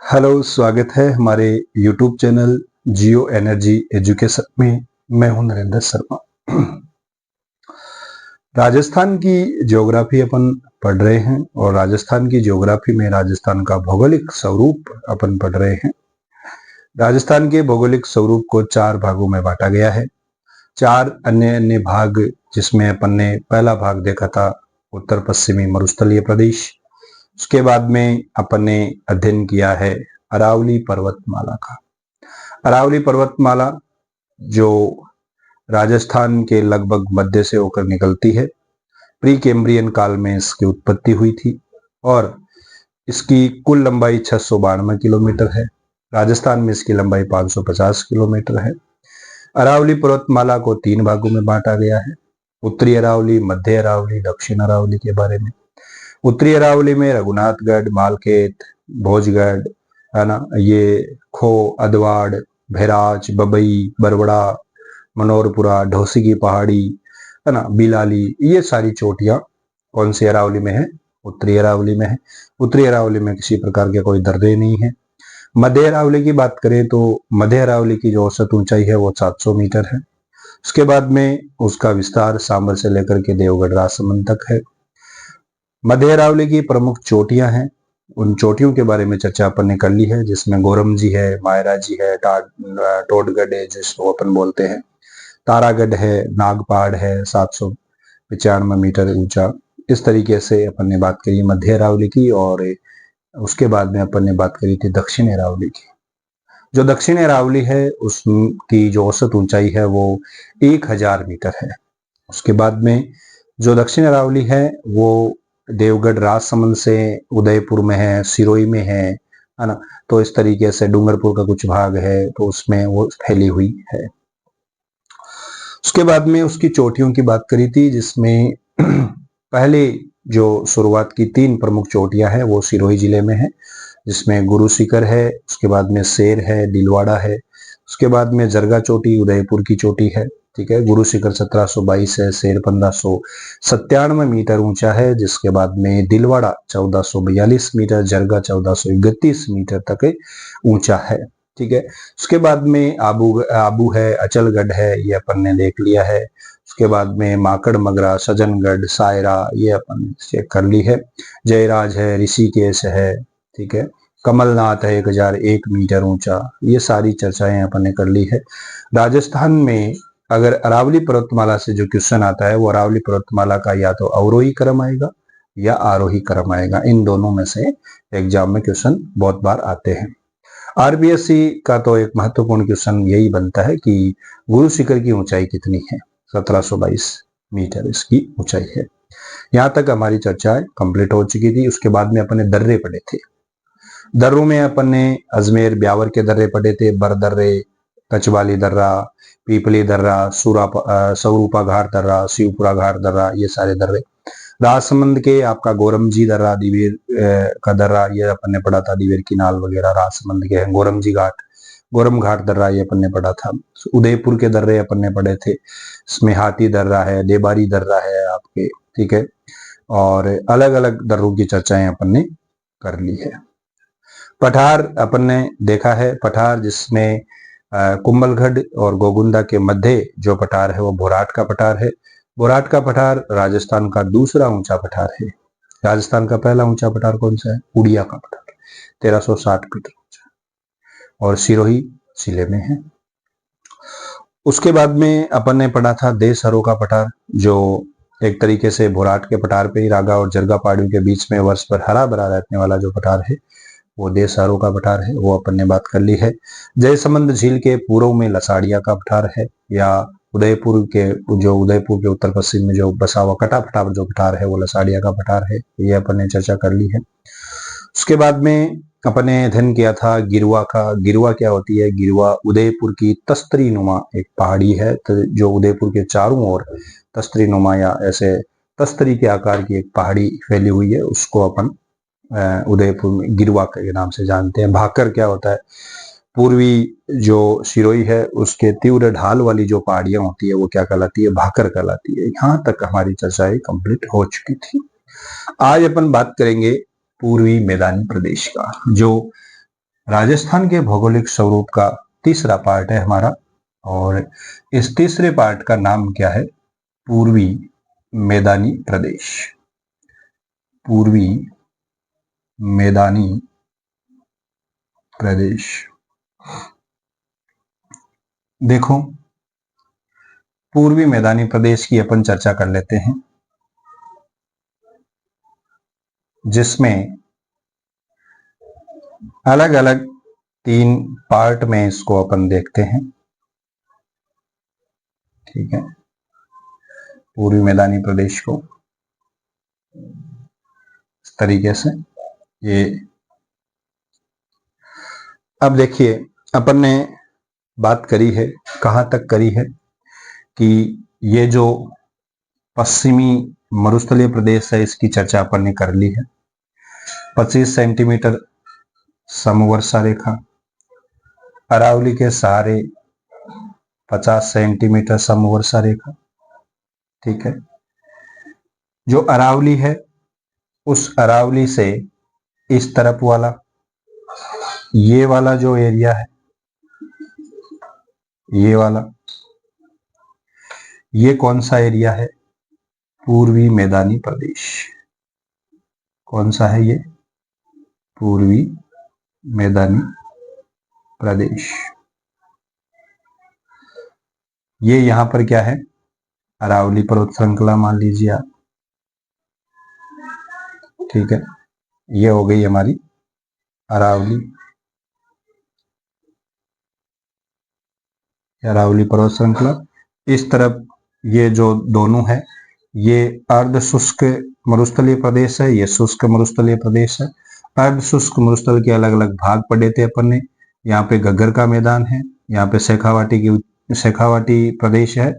Hello, स्वागत है हमारे YouTube चैनल जियो एनर्जी एजुकेशन में। मैं हूं नरेंद्र शर्मा। राजस्थान की ज्योग्राफी अपन पढ़ रहे हैं और राजस्थान की ज्योग्राफी में राजस्थान का भौगोलिक स्वरूप अपन पढ़ रहे हैं। राजस्थान के भौगोलिक स्वरूप को 4 भागों में बांटा गया है। 4 अन्य अन्य भाग, जिसमें अपन ने पहला भाग देखा था उत्तर पश्चिमी मरुस्थलीय प्रदेश। उसके बाद में अपन ने अध्ययन किया है अरावली पर्वतमाला का। अरावली पर्वतमाला जो राजस्थान के लगभग मध्य से होकर निकलती है। प्री कैम्ब्रियन काल में इसकी उत्पत्ति हुई थी और इसकी कुल लंबाई 692 किलोमीटर है। राजस्थान में इसकी लंबाई 550 किलोमीटर है। अरावली पर्वतमाला को 3 भागों में बांटा गया है। उत्तरी अरावली, मध्य अरावली, दक्षिण अरावली के बारे में। उत्तरी अरावली में रघुनाथगढ़, मालखेत, भोजगढ़, है ना, ये खो, अदवाड़, भैराज, बबई, बरबड़ा, मनोरपुरा, ढोसी की पहाड़ी, है ना, बिलाली, ये सारी चोटियां कौन सी अरावली में है? उत्तरी अरावली में है। उत्तरी अरावली में किसी प्रकार के कोई दर्रे नहीं है। मध्य अरावली की बात करें तो मध्य अरावली की जो औसत ऊंचाई है वो 700 मीटर है। उसके बाद में उसका विस्तार सांबर से लेकर के देवगढ़ राजसमंद तक है। मध्य अरावली की प्रमुख चोटियां हैं। उन चोटियों के बारे में चर्चा अपन ने कर ली है, जिसमें गोरमजी है, मायरा जी है, टोडगढ़ है जिसको अपन बोलते हैं, तारागढ़ है, नागपाड़ है 795 मीटर ऊंचा। इस तरीके से अपन ने बात करी मध्य अरावली की। और उसके बाद में अपन ने बात करी थी दक्षिण अरावली की। जो दक्षिण अरावली है उसकी जो औसत ऊंचाई है वो 1000 मीटर है। उसके बाद में जो दक्षिण अरावली है वो देवगढ़ राजसमंद से उदयपुर में है, सिरोही में है ना। तो इस तरीके से डूंगरपुर का कुछ भाग है तो उसमें वो फैली हुई है। उसके बाद में उसकी चोटियों की बात करी थी, जिसमें पहले जो शुरुआत की 3 प्रमुख चोटियां हैं वो सिरोही जिले में है, जिसमें गुरु शिखर है, उसके बाद में शेर है, दिलवाड़ा है, उसके बाद में जरगा चोटी उदयपुर की चोटी है। ठीक है, गुरु शिखर 1722 है, शेर 1597 मीटर ऊंचा है, जिसके बाद में दिलवाड़ा 1442 मीटर, जरगा 1431 मीटर तक ऊंचा है। ठीक है, उसके बाद में आबू है, अचलगढ़ है, ये अपन ने देख लिया है। उसके बाद में माकड़ मगरा, सजनगढ़, सायरा, ये अपन चेक कर ली है। जयराज है, ऋषिकेश है, ठीक है, कमलनाथ है 1001 मीटर ऊंचा। ये सारी चर्चाएं अपन ने कर ली है। राजस्थान में अगर अरावली पर्वतमाला से जो क्वेश्चन आता है वो अरावली पर्वतमाला का या तो अवरोही क्रम आएगा या आरोही क्रम आएगा। इन दोनों में से एग्जाम में क्वेश्चन बहुत बार आते हैं। आरपीएससी का तो एक महत्वपूर्ण क्वेश्चन यही बनता है कि गुरु शिखर की ऊंचाई कितनी है? 1722 मीटर इसकी ऊंचाई है। यहां तक हमारी चर्चा कंप्लीट हो चुकी थी। उसके बाद में अपन ने दर्रे पढ़े थे। दर्रों में अपन ने अजमेर ब्यावर के दर्रे पढ़े थे, बर दर्रे, कचवाली दर्रा, पीपली दर्रा, सौरूपा घाट दर्रा, शिवपुरा घाट दर्रा, ये सारे दर्रे। राजसमंद के आपका गोरमजी दर्रा, दिवेर का दर्रा, ये अपन ने पढ़ा था। दिवेर की नाल वगैरह राजसमंद के हैं। गोरमजी घाट, गोरम घाट दर्रा, ये अपन ने पढ़ा था। उदयपुर के दर्रे अपन ने पढ़े थे। इसमें हाथी दर्रा है, देबारी दर्रा है आपके, ठीक है। और अलग अलग दर्रों की चर्चाएं अपन ने कर ली है। पठार अपन ने देखा है। पठार जिसमें कुंभलगढ़ और गोगुंदा के मध्य जो पठार है वो भोराट का पठार है। भोराट का पठार राजस्थान का दूसरा ऊंचा पठार है। राजस्थान का पहला ऊंचा पठार कौन सा है? उड़िया का पठार, 1360 मीटर ऊंचा, और सिरोही जिले में है। उसके बाद में अपन ने पढ़ा था देशहरों का पठार, जो एक तरीके से भोराट के पठार पे ही रागा और जरगा पहाड़ियों के बीच में वर्ष भर हरा भरा रहने वाला जो पठार है वो देशहरों का पठार है, वो अपन ने बात कर ली है। जयसमंद झील के पूर्व में लसाड़िया का पठार है, या उदयपुर के उत्तर पश्चिम में जो बसा हुआ कटा पठार जो पठार है वो लसाड़िया का पठार है, ये अपन ने चर्चा कर ली है। उसके बाद में अपन ने अध्ययन किया था गिरवा का। गिरवा क्या होती है? गिरवा उदयपुर की तस्तरी नुमा एक पहाड़ी है, तो जो उदयपुर के चारों ओर तस्तरी नुमा या ऐसे तस्तरी के आकार की एक पहाड़ी फैली हुई है, उसको अपन उदयपुर में गिरवा के नाम से जानते हैं। भाकर क्या होता है? पूर्वी जो सिरोही है उसके तीव्र ढाल वाली जो पहाड़ियां होती है वो क्या कहलाती है? भाकर कहलाती है। यहां तक हमारी चर्चाएं कंप्लीट हो चुकी थी। आज अपन बात करेंगे पूर्वी मैदानी प्रदेश का, जो राजस्थान के भौगोलिक स्वरूप का तीसरा पार्ट है हमारा, और इस तीसरे पार्ट का नाम क्या है? पूर्वी मैदानी प्रदेश। पूर्वी मैदानी प्रदेश। देखो, पूर्वी मैदानी प्रदेश की अपन चर्चा कर लेते हैं, जिसमें अलग अलग 3 पार्ट में इसको अपन देखते हैं। ठीक है, पूर्वी मैदानी प्रदेश को इस तरीके से ये। अब देखिए, अपन ने बात करी है, कहां तक करी है कि ये जो पश्चिमी मरुस्थलीय प्रदेश है इसकी चर्चा अपन ने कर ली है। 25 सेंटीमीटर समवर्षा रेखा, अरावली के सहारे 50 सेंटीमीटर समवर्षा रेखा। ठीक है, जो अरावली है उस अरावली से इस तरफ वाला ये वाला जो एरिया है, ये वाला, ये कौन सा एरिया है? पूर्वी मैदानी प्रदेश। कौन सा है ये? पूर्वी मैदानी प्रदेश। ये यहां पर क्या है? अरावली पर्वत श्रृंखला मान लीजिए आप। ठीक है, ये हो गई हमारी अरावली पर्वत श्रृंखला। इस तरफ ये जो दोनों है, ये अर्ध शुष्क मरुस्थलीय प्रदेश है, ये शुष्क मरुस्थलीय प्रदेश है। अर्ध शुष्क मरुस्थल के अलग अलग भाग पढ़े थे अपन ने। यहाँ पे गग्गर का मैदान है, यहाँ पे शेखावाटी प्रदेश है,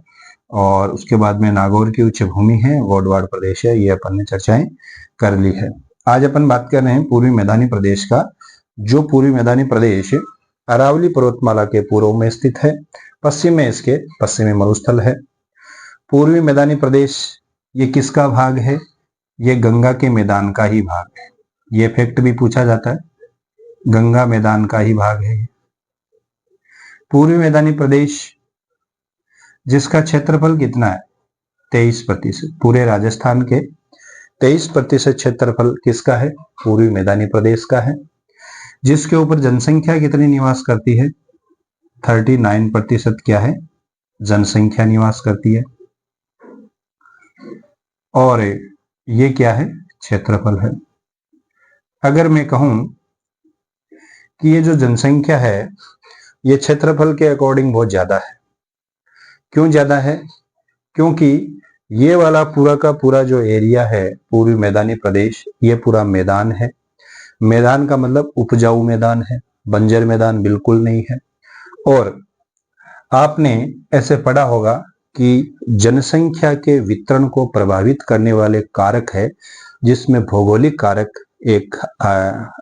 और उसके बाद में नागौर की उच्च भूमि है, गोडवाड़ प्रदेश है। ये अपन ने चर्चाएं कर ली है। आज अपन बात कर रहे हैं पूर्वी मैदानी प्रदेश का। जो पूर्वी मैदानी प्रदेश अरावली पर्वतमाला के पूर्व में स्थित है, पश्चिम में इसके पश्चिमी मरुस्थल है। पूर्वी मैदानी प्रदेश ये किसका भाग है? ये गंगा के मैदान का ही भाग है। ये फैक्ट भी पूछा जाता है, गंगा मैदान का ही भाग है। पूर्वी मैदानी प्रदेश जिसका क्षेत्रफल कितना है? 23%। पूरे राजस्थान के 23% क्षेत्रफल किसका है? पूर्वी मैदानी प्रदेश का है। जिसके ऊपर जनसंख्या कितनी निवास करती है? 39% क्या है? जनसंख्या निवास करती है। और ये क्या है? क्षेत्रफल है। अगर मैं कहूं कि ये जो जनसंख्या है ये क्षेत्रफल के अकॉर्डिंग बहुत ज्यादा है। क्यों ज्यादा है? क्योंकि ये वाला पूरा का पूरा जो एरिया है पूर्वी मैदानी प्रदेश, ये पूरा मैदान है। मैदान का मतलब उपजाऊ मैदान है, बंजर मैदान बिल्कुल नहीं है। और आपने ऐसे पढ़ा होगा कि जनसंख्या के वितरण को प्रभावित करने वाले कारक है, जिसमें भौगोलिक कारक एक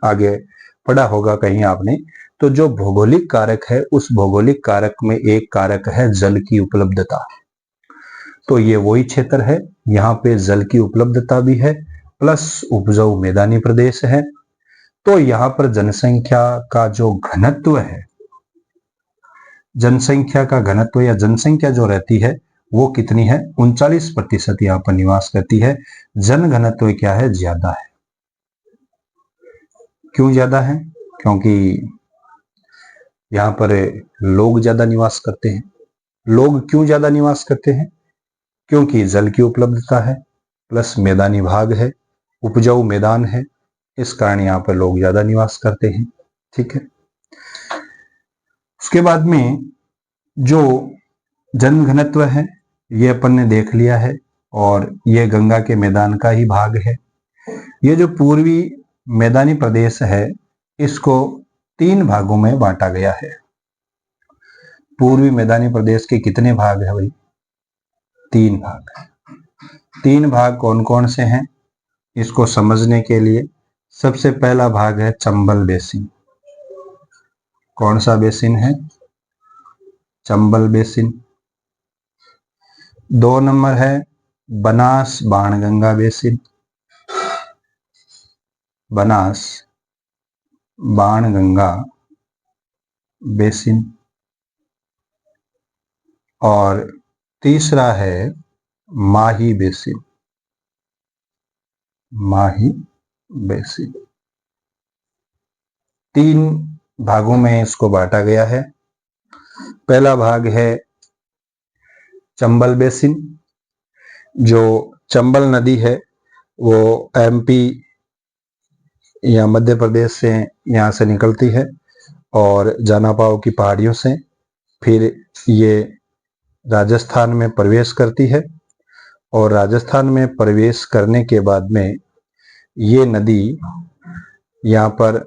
आगे पढ़ा होगा कहीं आपने। तो जो भौगोलिक कारक है उस भौगोलिक कारक में एक कारक है जल की उपलब्धता। तो ये वही क्षेत्र है, यहाँ पे जल की उपलब्धता भी है प्लस उपजाऊ मैदानी प्रदेश है। तो यहाँ पर जनसंख्या का जो घनत्व है, जनसंख्या का घनत्व या जनसंख्या जो रहती है वो कितनी है? 39% यहाँ पर निवास करती है। जन घनत्व क्या है? ज्यादा है। क्यों ज्यादा है? क्योंकि यहाँ पर लोग ज्यादा निवास करते हैं। लोग क्यों ज्यादा निवास करते हैं? क्योंकि जल की उपलब्धता है प्लस मैदानी भाग है, उपजाऊ मैदान है, इस कारण यहाँ पर लोग ज्यादा निवास करते हैं। ठीक है, उसके बाद में जो जन घनत्व है ये अपन ने देख लिया है, और ये गंगा के मैदान का ही भाग है। ये जो पूर्वी मैदानी प्रदेश है इसको 3 भागों में बांटा गया है। पूर्वी मैदानी प्रदेश के कितने भाग है भाई? 3 भाग। 3 भाग कौन कौन से हैं इसको समझने के लिए सबसे पहला भाग है चंबल बेसिन। कौन सा बेसिन है? चंबल बेसिन। 2 नंबर है बनास बाणगंगा बेसिन। बनास बाणगंगा बेसिन, और तीसरा है माही बेसिन, माही बेसिन। 3 भागों में इसको बांटा गया है। पहला भाग है चंबल बेसिन। जो चंबल नदी है वो एमपी या मध्य प्रदेश से यहाँ से निकलती है और जानापाव की पहाड़ियों से फिर ये राजस्थान में प्रवेश करती है, और राजस्थान में प्रवेश करने के बाद में ये नदी यहाँ पर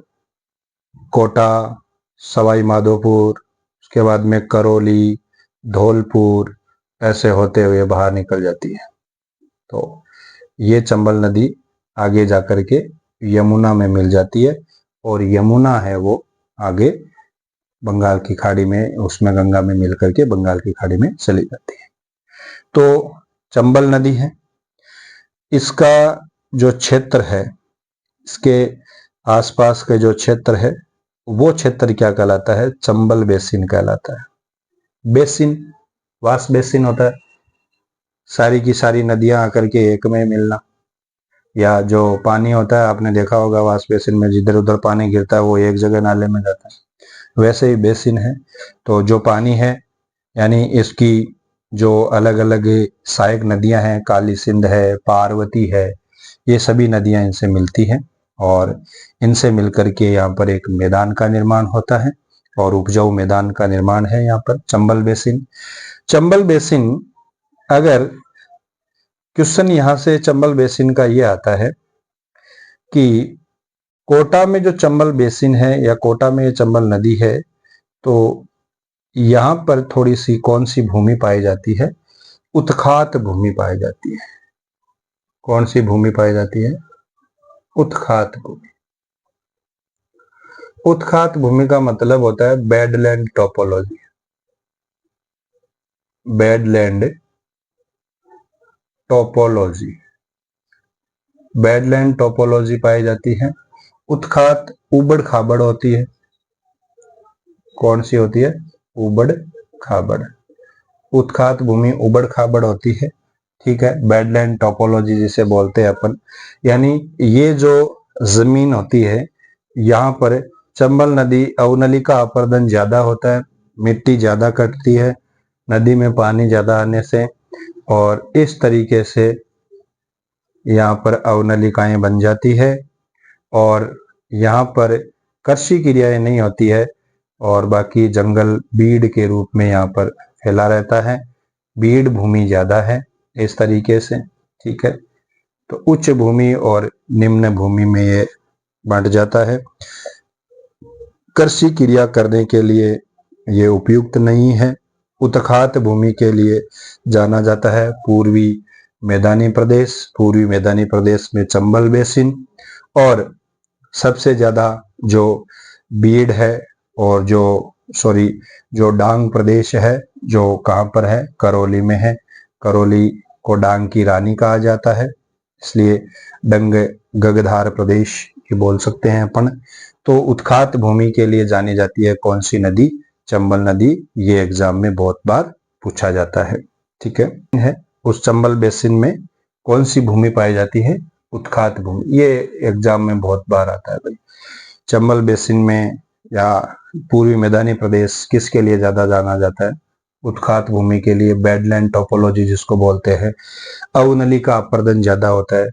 कोटा, सवाई माधोपुर, उसके बाद में करौली, धौलपुर, ऐसे होते हुए बाहर निकल जाती है। तो ये चंबल नदी आगे जाकर के यमुना में मिल जाती है, और यमुना है वो आगे बंगाल की खाड़ी में, उसमें गंगा में मिल करके बंगाल की खाड़ी में चली जाती है। तो चंबल नदी है, इसका जो क्षेत्र है, इसके आसपास के जो क्षेत्र है वो क्षेत्र क्या कहलाता है? चंबल बेसिन कहलाता है। बेसिन, वास बेसिन होता है, सारी की सारी नदियां आकर के एक में मिलना, या जो पानी होता है आपने देखा होगा वास बेसिन में, जिधर उधर पानी गिरता है वो एक जगह नाले में जाता है, वैसे ही बेसिन है। तो जो पानी है यानी इसकी जो अलग अलग सहायक नदियां हैं, काली सिंध है, पार्वती है, ये सभी नदियां इनसे मिलती हैं, और इनसे मिलकर के यहाँ पर एक मैदान का निर्माण होता है, और उपजाऊ मैदान का निर्माण है यहाँ पर चंबल बेसिन। चंबल बेसिन, अगर क्वेश्चन यहाँ से चंबल बेसिन का ये आता है कि कोटा में जो चंबल बेसिन है या कोटा में ये चंबल नदी है, तो यहाँ पर थोड़ी सी कौन सी भूमि पाई जाती है? उत्खात भूमि पाई जाती है। कौन सी भूमि पाई जाती है? उत्खात भूमि। उत्खात भूमि का मतलब होता है badland topology. Badland topology, badland topology पाई जाती है। उत्खात उबड़ खाबड़ होती है। कौन सी होती है? उबड़ खाबड़। उत्खात भूमि उबड़ खाबड़ होती है, ठीक है। बेडलैंड टोपोलॉजी जिसे बोलते हैं अपन, यानी ये जो जमीन होती है यहाँ पर चंबल नदी अवनलिका अपर्दन ज्यादा होता है, मिट्टी ज्यादा कटती है नदी में पानी ज्यादा आने से, और इस तरीके से यहाँ पर अवनलिकाएं बन जाती है, और यहाँ पर कृषि क्रियाएं नहीं होती है, और बाकी जंगल बीड़ के रूप में यहाँ पर फैला रहता है। बीड़ भूमि ज्यादा है इस तरीके से, ठीक है। तो उच्च भूमि और निम्न भूमि में ये बांट जाता है। कृषि क्रिया करने के लिए ये उपयुक्त नहीं है। उत्खात भूमि के लिए जाना जाता है पूर्वी मैदानी प्रदेश। पूर्वी मैदानी प्रदेश में चंबल बेसिन, और सबसे ज्यादा जो बीड़ है और जो डांग प्रदेश है, जो कहाँ पर है? करौली में है। करौली को डांग की रानी कहा जाता है, इसलिए डंग गगधार प्रदेश की बोल सकते हैं अपन। तो उत्खात भूमि के लिए जानी जाती है कौन सी नदी? चंबल नदी। ये एग्जाम में बहुत बार पूछा जाता है, ठीक है। उस चंबल बेसिन में कौन सी भूमि पाई जाती है? उत्खात भूमि। ये एग्जाम में बहुत बार आता है भाई। चंबल बेसिन में या पूर्वी मैदानी प्रदेश किसके लिए ज्यादा जाना जाता है? उत्खात भूमि के लिए। बेडलैंड टोपोलॉजी जिसको बोलते हैं, अवनलिका अपर्दन ज्यादा होता है।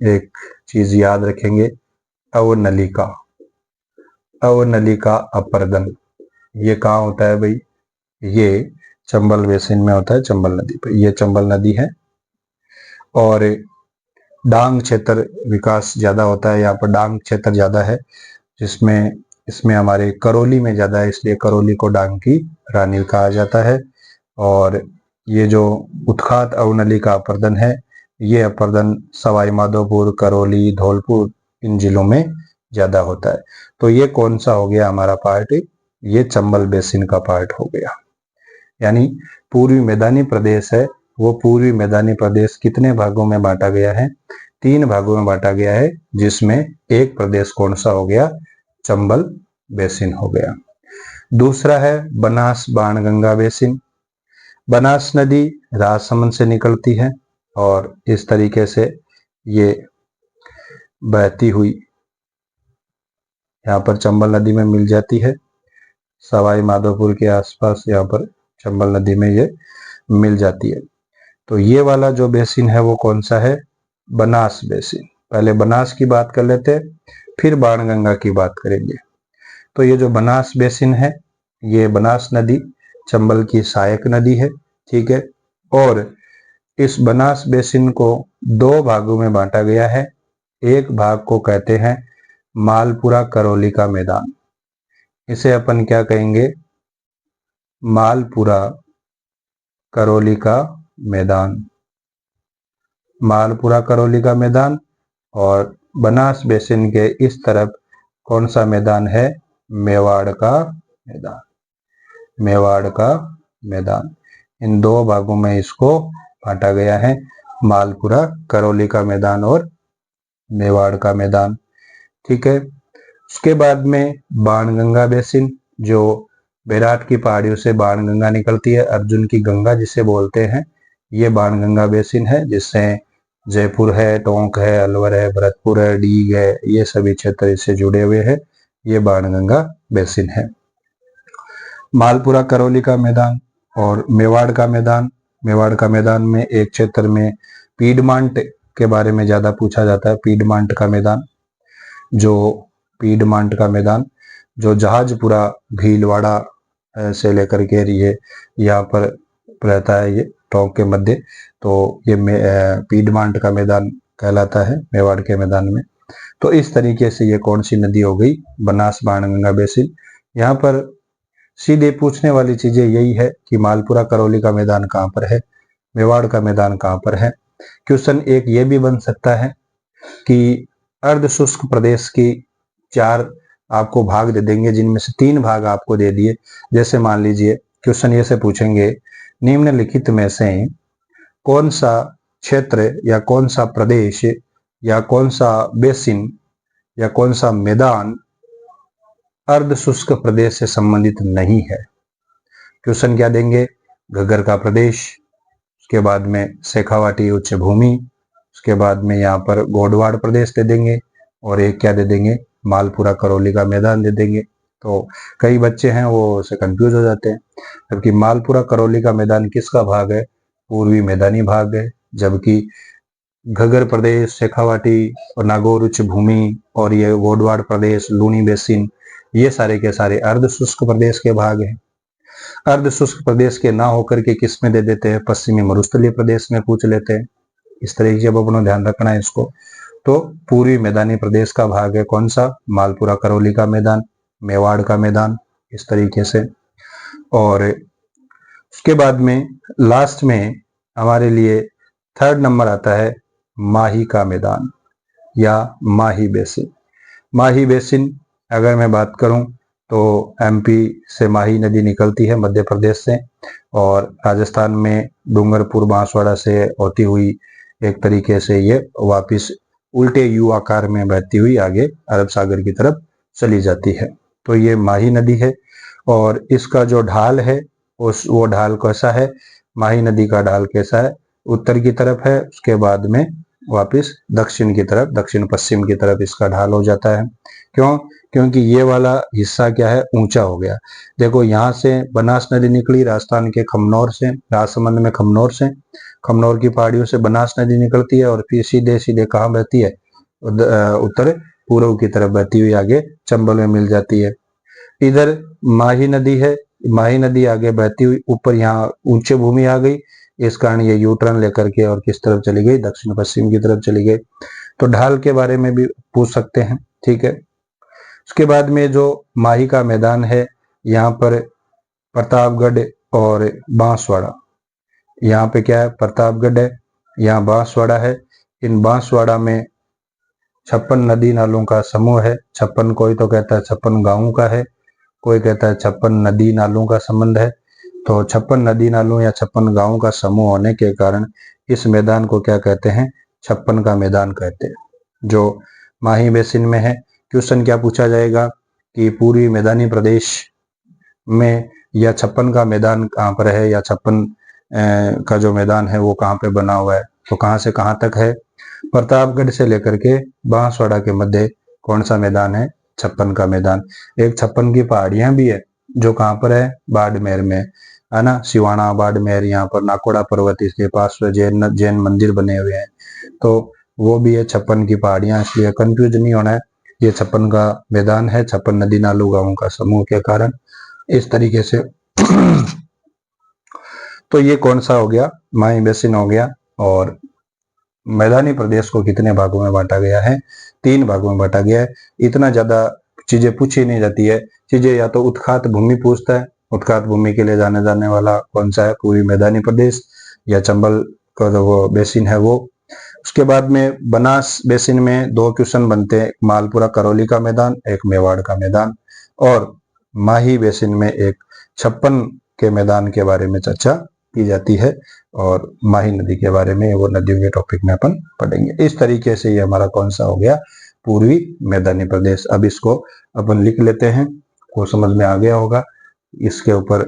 एक चीज याद रखेंगे, अवनलिका, अवनलिका अपर्दन, ये कहाँ होता है भाई? ये चंबल बेसिन में होता है, चंबल नदी पे। ये चंबल नदी है, और डांग क्षेत्र विकास ज्यादा होता है, यहाँ पर डांग क्षेत्र ज्यादा है, जिसमें इसमें हमारे करौली में ज्यादा है, इसलिए करौली को डांग की रानी कहा जाता है। और ये जो उत्खात अवनलिका अपर्दन है, ये अपर्दन सवाई माधोपुर, करौली, धौलपुर, इन जिलों में ज्यादा होता है। तो ये कौन सा हो गया हमारा पार्ट? ये चंबल बेसिन का पार्ट हो गया। यानी पूर्वी मैदानी प्रदेश है, वो पूर्वी मैदानी प्रदेश कितने भागों में बांटा गया है? 3 भागों में बांटा गया है, जिसमें एक प्रदेश कौन सा हो गया? चंबल बेसिन हो गया। दूसरा है बनास बाणगंगा बेसिन। बनास नदी राजसमंद से निकलती है और इस तरीके से ये बहती हुई यहाँ पर चंबल नदी में मिल जाती है। सवाई माधोपुर के आसपास यहाँ पर चंबल नदी में ये मिल जाती है। तो ये वाला जो बेसिन है वो कौन सा है? बनास बेसिन। पहले बनास की बात कर लेते हैं, फिर बाणगंगा की बात करेंगे। तो ये जो बनास बेसिन है, ये बनास नदी चंबल की सहायक नदी है, ठीक है। और इस बनास बेसिन को दो भागों में बांटा गया है। एक भाग को कहते हैं मालपुरा करौली का मैदान। इसे अपन क्या कहेंगे? मालपुरा करौली का मैदान। मालपुरा करौली का मैदान। और बनास बेसिन के इस तरफ कौन सा मैदान है? मेवाड़ का मैदान। मेवाड़ का मैदान। इन दो भागों में इसको बांटा गया है, मालपुरा करौली का मैदान और मेवाड़ का मैदान, ठीक है। उसके बाद में बाणगंगा बेसिन, जो बैराट की पहाड़ियों से बाणगंगा निकलती है, अर्जुन की गंगा जिसे बोलते हैं, ये बाणगंगा बेसिन है, जिससे जयपुर है, टोंक है, अलवर है, भरतपुर है, डीग है, ये सभी क्षेत्र इससे जुड़े हुए हैं। ये बाणगंगा बेसिन है। मालपुरा करौली का मैदान और मेवाड़ का मैदान। मेवाड़ का मैदान में एक क्षेत्र में पीडमांट के बारे में ज्यादा पूछा जाता है। पीडमांट का मैदान, पीडमांट का मैदान जो जहाजपुरा भीलवाड़ा से लेकर के ये यहाँ पर रहता है, ये टोंक के मध्य, तो ये पीडमांट का मैदान कहलाता है मेवाड़ के मैदान में। तो इस तरीके से ये कौन सी नदी हो गई? बनास बाणगंगा बेसिन। यहाँ पर सीधे पूछने वाली चीजें यही है कि मालपुरा करौली का मैदान कहाँ पर है, मेवाड़ का मैदान कहाँ पर है। क्वेश्चन एक ये भी बन सकता है कि अर्ध शुष्क प्रदेश की 4 आपको भाग दे देंगे, जिनमें से 3 भाग आपको दे दिए। जैसे मान लीजिए क्वेश्चन ये से पूछेंगे, निम्नलिखित में से कौन सा क्षेत्र या कौन सा प्रदेश या कौन सा बेसिन या कौन सा मैदान अर्ध शुष्क प्रदेश से संबंधित नहीं है। क्वेश्चन क्या देंगे? घग्गर का प्रदेश, उसके बाद में शेखावाटी उच्च भूमि, उसके बाद में यहाँ पर गोडवाड़ प्रदेश दे देंगे, और एक क्या दे देंगे? मालपुरा करौली का मैदान दे देंगे। तो कई बच्चे हैं वो उसे कंफ्यूज हो जाते हैं, जबकि मालपुरा करौली का मैदान किसका भाग है? पूर्वी मैदानी भाग है। जबकि घग्गर प्रदेश, शेखावाटी और नागौर उच्च भूमि और ये गोडवाड़ प्रदेश, लूनी बेसिन, ये सारे के सारे अर्ध शुष्क प्रदेश के भाग हैं। अर्ध शुष्क प्रदेश के ना होकर के किस में दे देते हैं? पश्चिमी मरुस्थलीय प्रदेश में पूछ लेते हैं। इस तरीके से अब अपना ध्यान रखना है इसको। तो पूर्वी मैदानी प्रदेश का भाग है कौन सा? मालपुरा करौली का मैदान, मेवाड़ का मैदान, इस तरीके से। और उसके बाद में लास्ट में हमारे लिए 3rd नंबर आता है माही का मैदान या माही बेसिन। माही बेसिन अगर मैं बात करूं तो एमपी से माही नदी निकलती है, मध्य प्रदेश से, और राजस्थान में डूंगरपुर बांसवाड़ा से होती हुई एक तरीके से ये वापिस उल्टे यू आकार में बहती हुई आगे अरब सागर की तरफ चली जाती है। तो ये माही नदी है। और इसका जो ढाल है वो ढाल कैसा है? माही नदी का ढाल कैसा है? उत्तर की तरफ है, उसके बाद में वापिस दक्षिण की तरफ, दक्षिण पश्चिम की तरफ इसका ढाल हो जाता है। क्यों? क्योंकि ये वाला हिस्सा क्या है? ऊंचा हो गया। देखो यहाँ से बनास नदी निकली राजस्थान के खमनौर से, राजसमंद में खमनौर से, खमनौर की पहाड़ियों से बनास नदी निकलती है और फिर सीधे सीधे कहाँ बहती है? उत्तर पूर्व की तरफ बहती हुई आगे चंबल में मिल जाती है। इधर माही नदी है, माही नदी आगे बहती हुई ऊपर यहाँ ऊंचे भूमि आ गई, इस कारण ये यू टर्न लेकर के और किस तरफ चली गई? दक्षिण पश्चिम की तरफ चली गई। तो ढाल के बारे में भी पूछ सकते हैं, ठीक है। उसके बाद में जो माही का मैदान है, यहाँ पर प्रतापगढ़ और बांसवाड़ा, यहाँ पे क्या है? प्रतापगढ़ है, यहाँ बांसवाड़ा है। इन बांसवाड़ा में 56 नदी नालों का समूह है। 56 कोई तो कहता है 56 गांवों का है, कोई कहता है 56 नदी नालों का संबंध है। तो 56 नदी नालों या 56 गांवों का समूह होने के कारण इस मैदान को क्या कहते हैं? 56 का मैदान कहते हैं, जो माही बेसिन में है। क्वेश्चन क्या पूछा जाएगा कि पूर्वी मैदानी प्रदेश में, या 56 का मैदान कहाँ पर है, या 56 का जो मैदान है वो कहाँ पे बना हुआ है, तो कहाँ से कहाँ तक है। प्रतापगढ़ से लेकर के बांसवाड़ा के मध्य कौन सा मैदान है, 56 का मैदान। एक 56 की पहाड़ियां भी है जो कहाँ पर है, बाड़मेर में, है ना, सिवाना बाड़मेर, यहाँ पर नाकोड़ा पर्वत, इसके पास जैन जैन मंदिर बने हुए हैं, तो वो भी है 56 की पहाड़ियां, इसलिए कंफ्यूज नहीं होना है। ये 56 का मैदान है, 56 नदी नालू गांवों का समूह के कारण इस तरीके से। तो ये कौन सा हो गया, माई बेसिन हो गया। और मैदानी प्रदेश को कितने भागों में बांटा गया है, 3 भागों में बांटा गया है। इतना ज्यादा चीजें पूछी नहीं जाती है, चीजें या तो उत्खात भूमि पूछता है, उत्खात भूमि के लिए जाने जाने वाला कौन सा है, पूरी मैदानी प्रदेश, या चंबल का जो वो बेसिन है वो। उसके बाद में बनास बेसिन में 2 क्वेश्चन बनते हैं, एक मालपुरा करौली का मैदान, एक मेवाड़ का मैदान। और माही बेसिन में एक 56 के मैदान के बारे में चर्चा की जाती है, और माही नदी के बारे में, वो नदियों के टॉपिक में अपन पढ़ेंगे। इस तरीके से ये हमारा कौन सा हो गया, पूर्वी मैदानी प्रदेश। अब इसको अपन लिख लेते हैं, को समझ में आ गया होगा। इसके ऊपर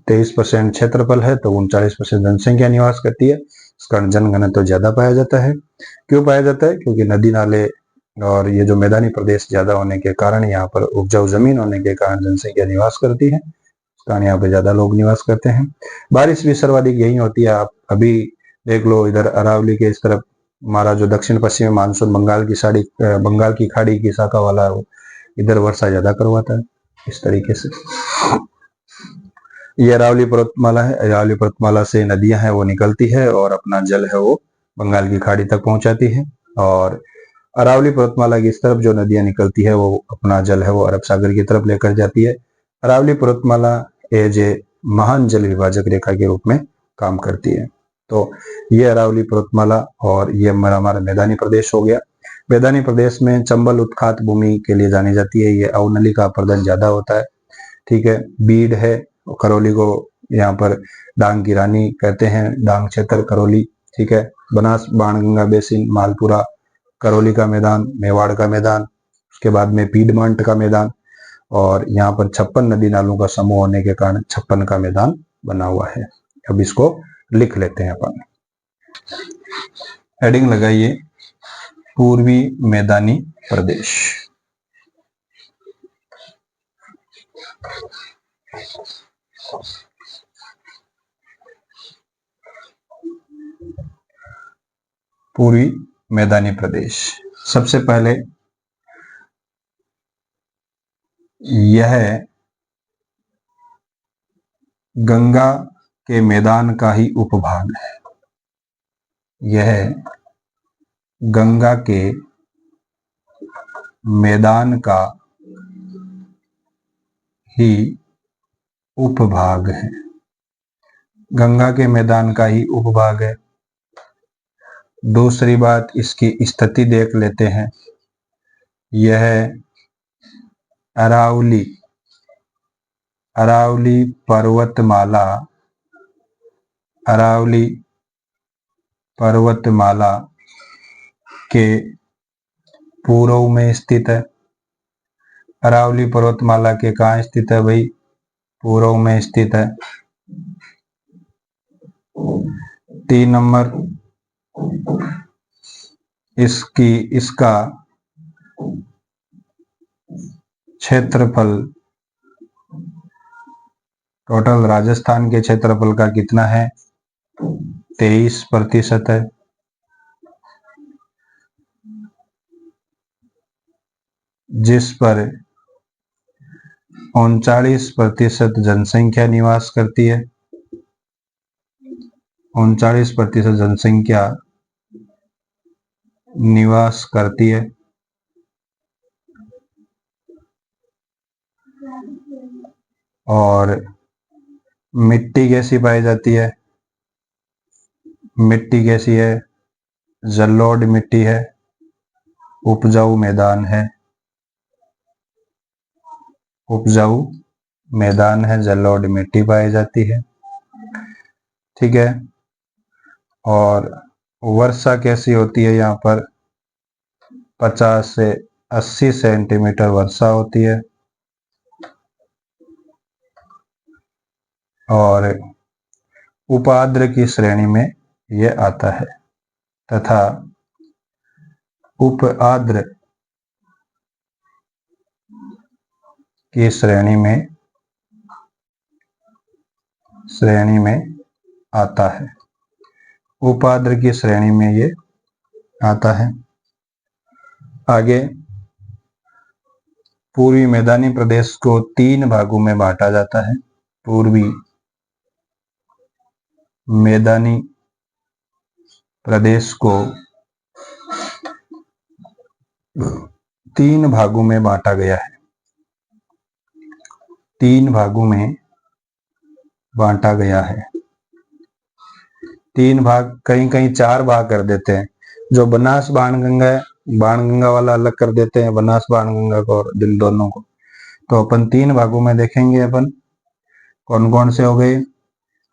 23% क्षेत्रफल है, तो 39% जनसंख्या निवास करती है। इसका जनघनत्व तो ज्यादा पाया जाता है। क्यों पाया जाता है, क्योंकि नदी नाले और ये जो मैदानी प्रदेश ज्यादा होने के कारण, यहाँ पर उपजाऊ जमीन होने के कारण जनसंख्या निवास करती है, कारण यहाँ पे ज्यादा लोग निवास करते हैं। बारिश भी सर्वाधिक यही होती है। आप अभी देख लो, इधर अरावली के इस तरफ हमारा जो दक्षिण पश्चिमी मानसून बंगाल की खाड़ी की शाखा वाला है, इधर वर्षा ज्यादा करवाता है। इस तरीके से ये अरावली पर्वतमाला है, अरावली पर्वतमाला से नदियां हैं वो निकलती है, और अपना जल है वो बंगाल की खाड़ी तक पहुंचाती है। और अरावली पर्वतमाला की इस तरफ जो नदियां निकलती है वो अपना जल है वो अरब सागर की तरफ लेकर जाती है। अरावली पर्वतमाला एज ए महान जल विभाजक रेखा के रूप में काम करती है। तो ये अरावली पर्वतमाला, और ये हमारा मैदानी प्रदेश हो गया। मैदानी प्रदेश में चंबल उत्खात भूमि के लिए जानी जाती है, ये अवनली का प्रदन ज्यादा होता है, ठीक है। बीड है, करौली को यहाँ पर डांग की रानी कहते हैं, डांग क्षेत्र करौली, ठीक है। बनास बाणगंगा बेसिन, मालपुरा करौली का मैदान, मेवाड़ का मैदान, उसके बाद में पीडमांट का मैदान, और यहाँ पर 56 नदी नालों का समूह होने के कारण 56 का मैदान बना हुआ है। अब इसको लिख लेते हैं अपन, हेडिंग लगाइए, पूर्वी मैदानी प्रदेश। पूर्वी मैदानी प्रदेश, सबसे पहले यह गंगा के मैदान का ही उपभाग है। यह गंगा के मैदान का ही उपभाग है, गंगा के मैदान का ही उपभाग है। दूसरी बात, इसकी स्थिति देख लेते हैं। यह अरावली पर्वतमाला के पूर्व में स्थित है। अरावली पर्वतमाला के कहाँ स्थित है भाई, पूर्व में स्थित है। 3 नंबर, इसका क्षेत्रफल टोटल राजस्थान के क्षेत्रफल का कितना है, 23% है। जिस पर 39% जनसंख्या निवास करती है। 39% जनसंख्या निवास करती है। और मिट्टी कैसी पाई जाती है, मिट्टी कैसी है, जलोढ़ मिट्टी है, उपजाऊ मैदान है, उपजाऊ मैदान है, जलोढ़ मिट्टी पाई जाती है, ठीक है। और वर्षा कैसी होती है, यहाँ पर 50 से 80 सेंटीमीटर वर्षा होती है। और उपाद्र की श्रेणी में यह आता है तथा उपआद्र की श्रेणी में आता है। उपाद्र की श्रेणी में ये आता है। आगे पूर्वी मैदानी प्रदेश को 3 भागों में बांटा जाता है। पूर्वी मैदानी प्रदेश को 3 भागों में बांटा गया है। 3 भागों में बांटा गया है। 3 भाग, कहीं कहीं 4 भाग कर देते हैं। जो बनास बाणगंगा है, बाणगंगा वाला अलग कर देते हैं, बनास बाणगंगा को और दिल दोनों को। तो अपन 3 भागों में देखेंगे। अपन कौन कौन से हो गए?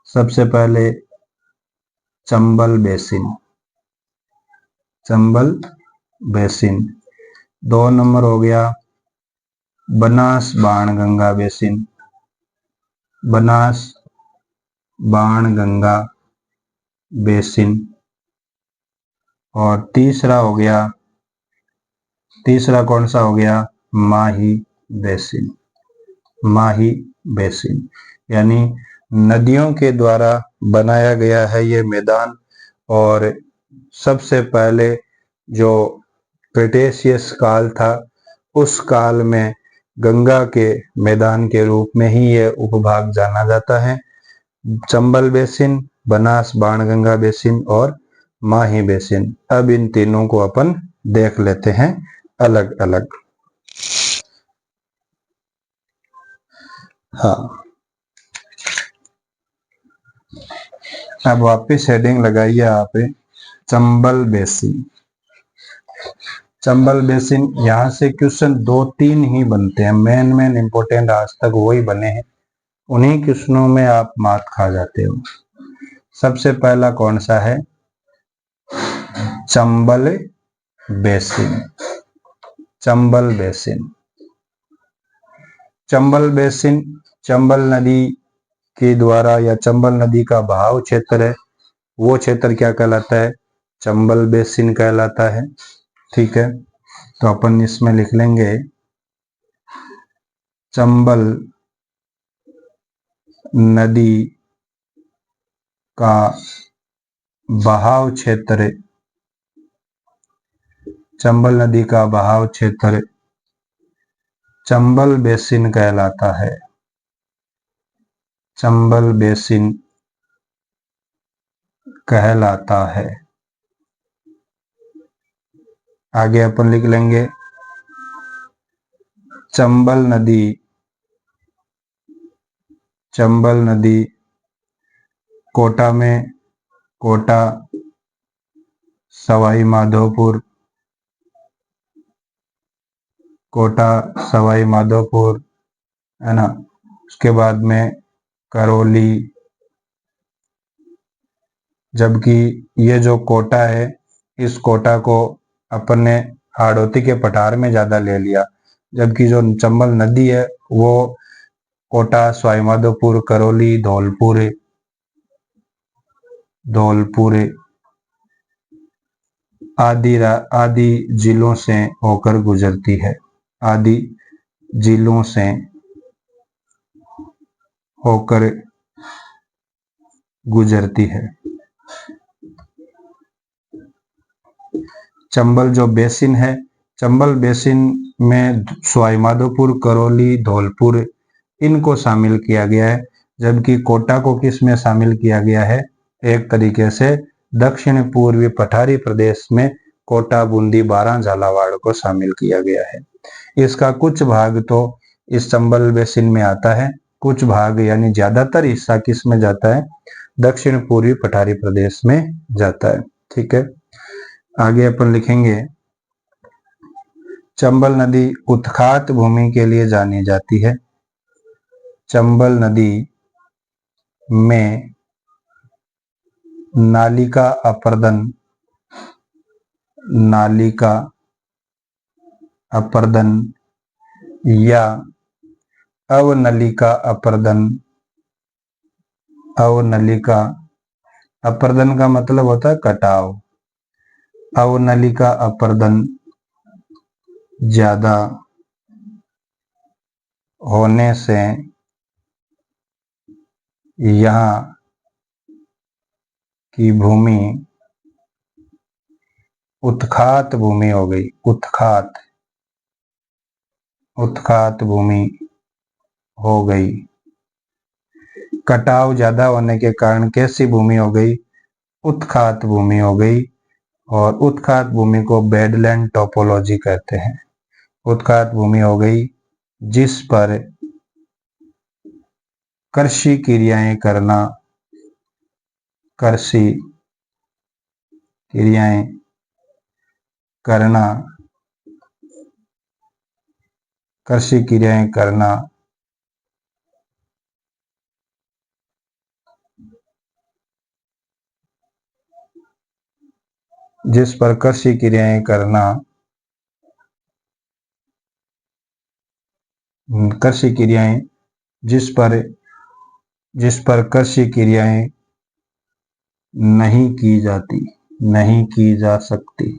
सबसे पहले Chambal basin, Chambal basin. 2 number हो गया बनास बाणगंगा बेसिन, बनास बाणगंगा बेसिन। और तीसरा हो गया, तीसरा कौन सा हो गया? माही बेसिन, माही बेसिन। यानी नदियों के द्वारा बनाया गया है ये मैदान। और सबसे पहले जो क्रिटेशियस काल था, उस काल में गंगा के मैदान के रूप में ही ये उपभाग जाना जाता है। चंबल बेसिन, बनास बाणगंगा बेसिन और माही बेसिन। अब इन तीनों को अपन देख लेते हैं अलग अलग। हाँ, अब वापिस हेडिंग लगाइए आप, चंबल बेसिन। चंबल बेसिन, यहाँ से क्वेश्चन 2-3 ही बनते हैं। मेन इंपोर्टेंट आज तक वही बने हैं। उन्हीं क्वेश्चनों में आप मात खा जाते हो। सबसे पहला कौन सा है? Chambal basin, Chambal basin. Chambal basin Chambal नदी के द्वारा या चंबल नदी का बहाव क्षेत्र है। वो क्षेत्र क्या कहलाता है? चंबल बेसिन कहलाता है। ठीक है, तो अपन इसमें लिख लेंगे चंबल नदी का बहाव क्षेत्र, चंबल नदी का बहाव क्षेत्र चंबल बेसिन कहलाता है। चंबल बेसिन कहलाता है। आगे अपन लिख लेंगे चंबल नदी, चंबल नदी कोटा में, कोटा, सवाई माधोपुर, कोटा, सवाई माधोपुर, है ना। उसके बाद में करौली। जबकि ये जो कोटा है, इस कोटा को अपन ने हाड़ौती के पठार में ज्यादा ले लिया। जबकि जो चंबल नदी है वो कोटा, सवाई माधोपुर, करौली, धौलपुर, धौलपुर आदि जिलों से होकर गुजरती है। आदि जिलों से होकर गुजरती है। चंबल जो बेसिन है, चंबल बेसिन में सवाई माधोपुर, करौली, धौलपुर इनको शामिल किया गया है। जबकि कोटा को किस में शामिल किया गया है? एक तरीके से दक्षिण पूर्वी पठारी प्रदेश में कोटा, बूंदी, बारां, झालावाड़ को शामिल किया गया है। इसका कुछ भाग तो इस चंबल बेसिन में आता है, कुछ भाग यानी ज्यादातर हिस्सा किस में जाता है? दक्षिण पूर्वी पठारी प्रदेश में जाता है। ठीक है, आगे अपन लिखेंगे चंबल नदी उत्खात भूमि के लिए जानी जाती है। चंबल नदी में नालिका अपर्दन, नालिका अपर्दन या अवनलिका अपर्दन अवनलिका, अपर्दन का मतलब होता है कटाव। अवनलिका अपर्दन ज्यादा होने से यहाँ की भूमि उत्खात भूमि हो गई। उत्खात भूमि हो गई। कटाव ज्यादा होने के कारण कैसी भूमि हो गई? उत्खात भूमि हो गई। और उत्खात भूमि को बेडलैंड टोपोलॉजी कहते हैं। उत्खात भूमि हो गई जिस पर कृषि क्रियाएं करना, कृषि क्रियाएं करना, कृषि क्रियाएं करना जिस पर कृषि क्रियाएं करना, कृषि क्रियाएं जिस पर कृषि क्रियाएं नहीं की जाती, नहीं की जा सकती,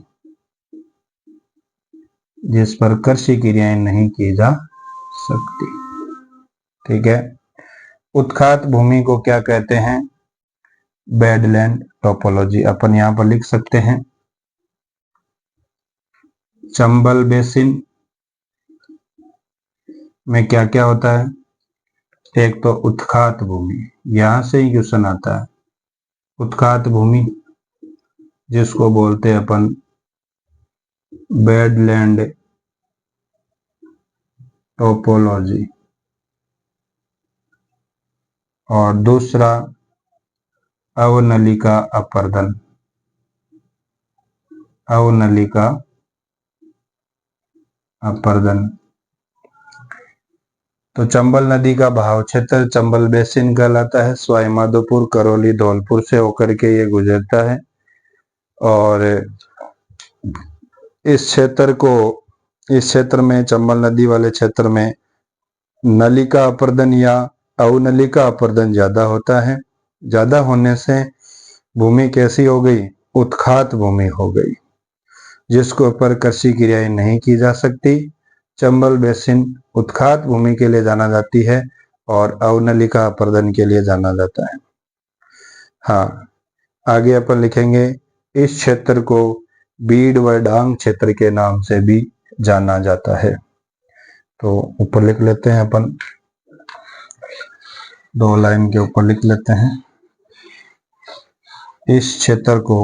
जिस पर कृषि क्रियाएं नहीं की जा सकती। ठीक है। उत्खात भूमि को क्या कहते हैं? Badland topology. अपन यहां पर लिख सकते हैं चंबल बेसिन में क्या क्या होता है? एक तो उत्खात भूमि, यहां से ही क्वेश्चन आता है। उत्खात भूमि जिसको बोलते हैं अपन बेडलैंड टोपोलॉजी। और दूसरा अवनलिका अपर्दन। अवनलिका अपर्दन। तो चंबल नदी का बहाव क्षेत्र चंबल बेसिन कहलाता है। सवाई माधोपुर, करौली, धौलपुर से होकर के ये गुजरता है। और इस क्षेत्र में, चंबल नदी वाले क्षेत्र में नलिका अपर्दन या अवनलिका अपर्दन ज्यादा होता है। ज्यादा होने से भूमि कैसी हो गई? उत्खात भूमि हो गई, जिसके ऊपर कृषि क्रियाएं नहीं की जा सकती। चंबल बेसिन उत्खात भूमि के लिए जाना जाती है और अवनलिका अपर्दन के लिए जाना जाता है। हाँ, आगे अपन लिखेंगे इस क्षेत्र को बीड़ व डांग क्षेत्र के नाम से भी जाना जाता है। तो ऊपर लिख लेते हैं अपन, 2 लाइन के ऊपर लिख लेते हैं। इस क्षेत्र को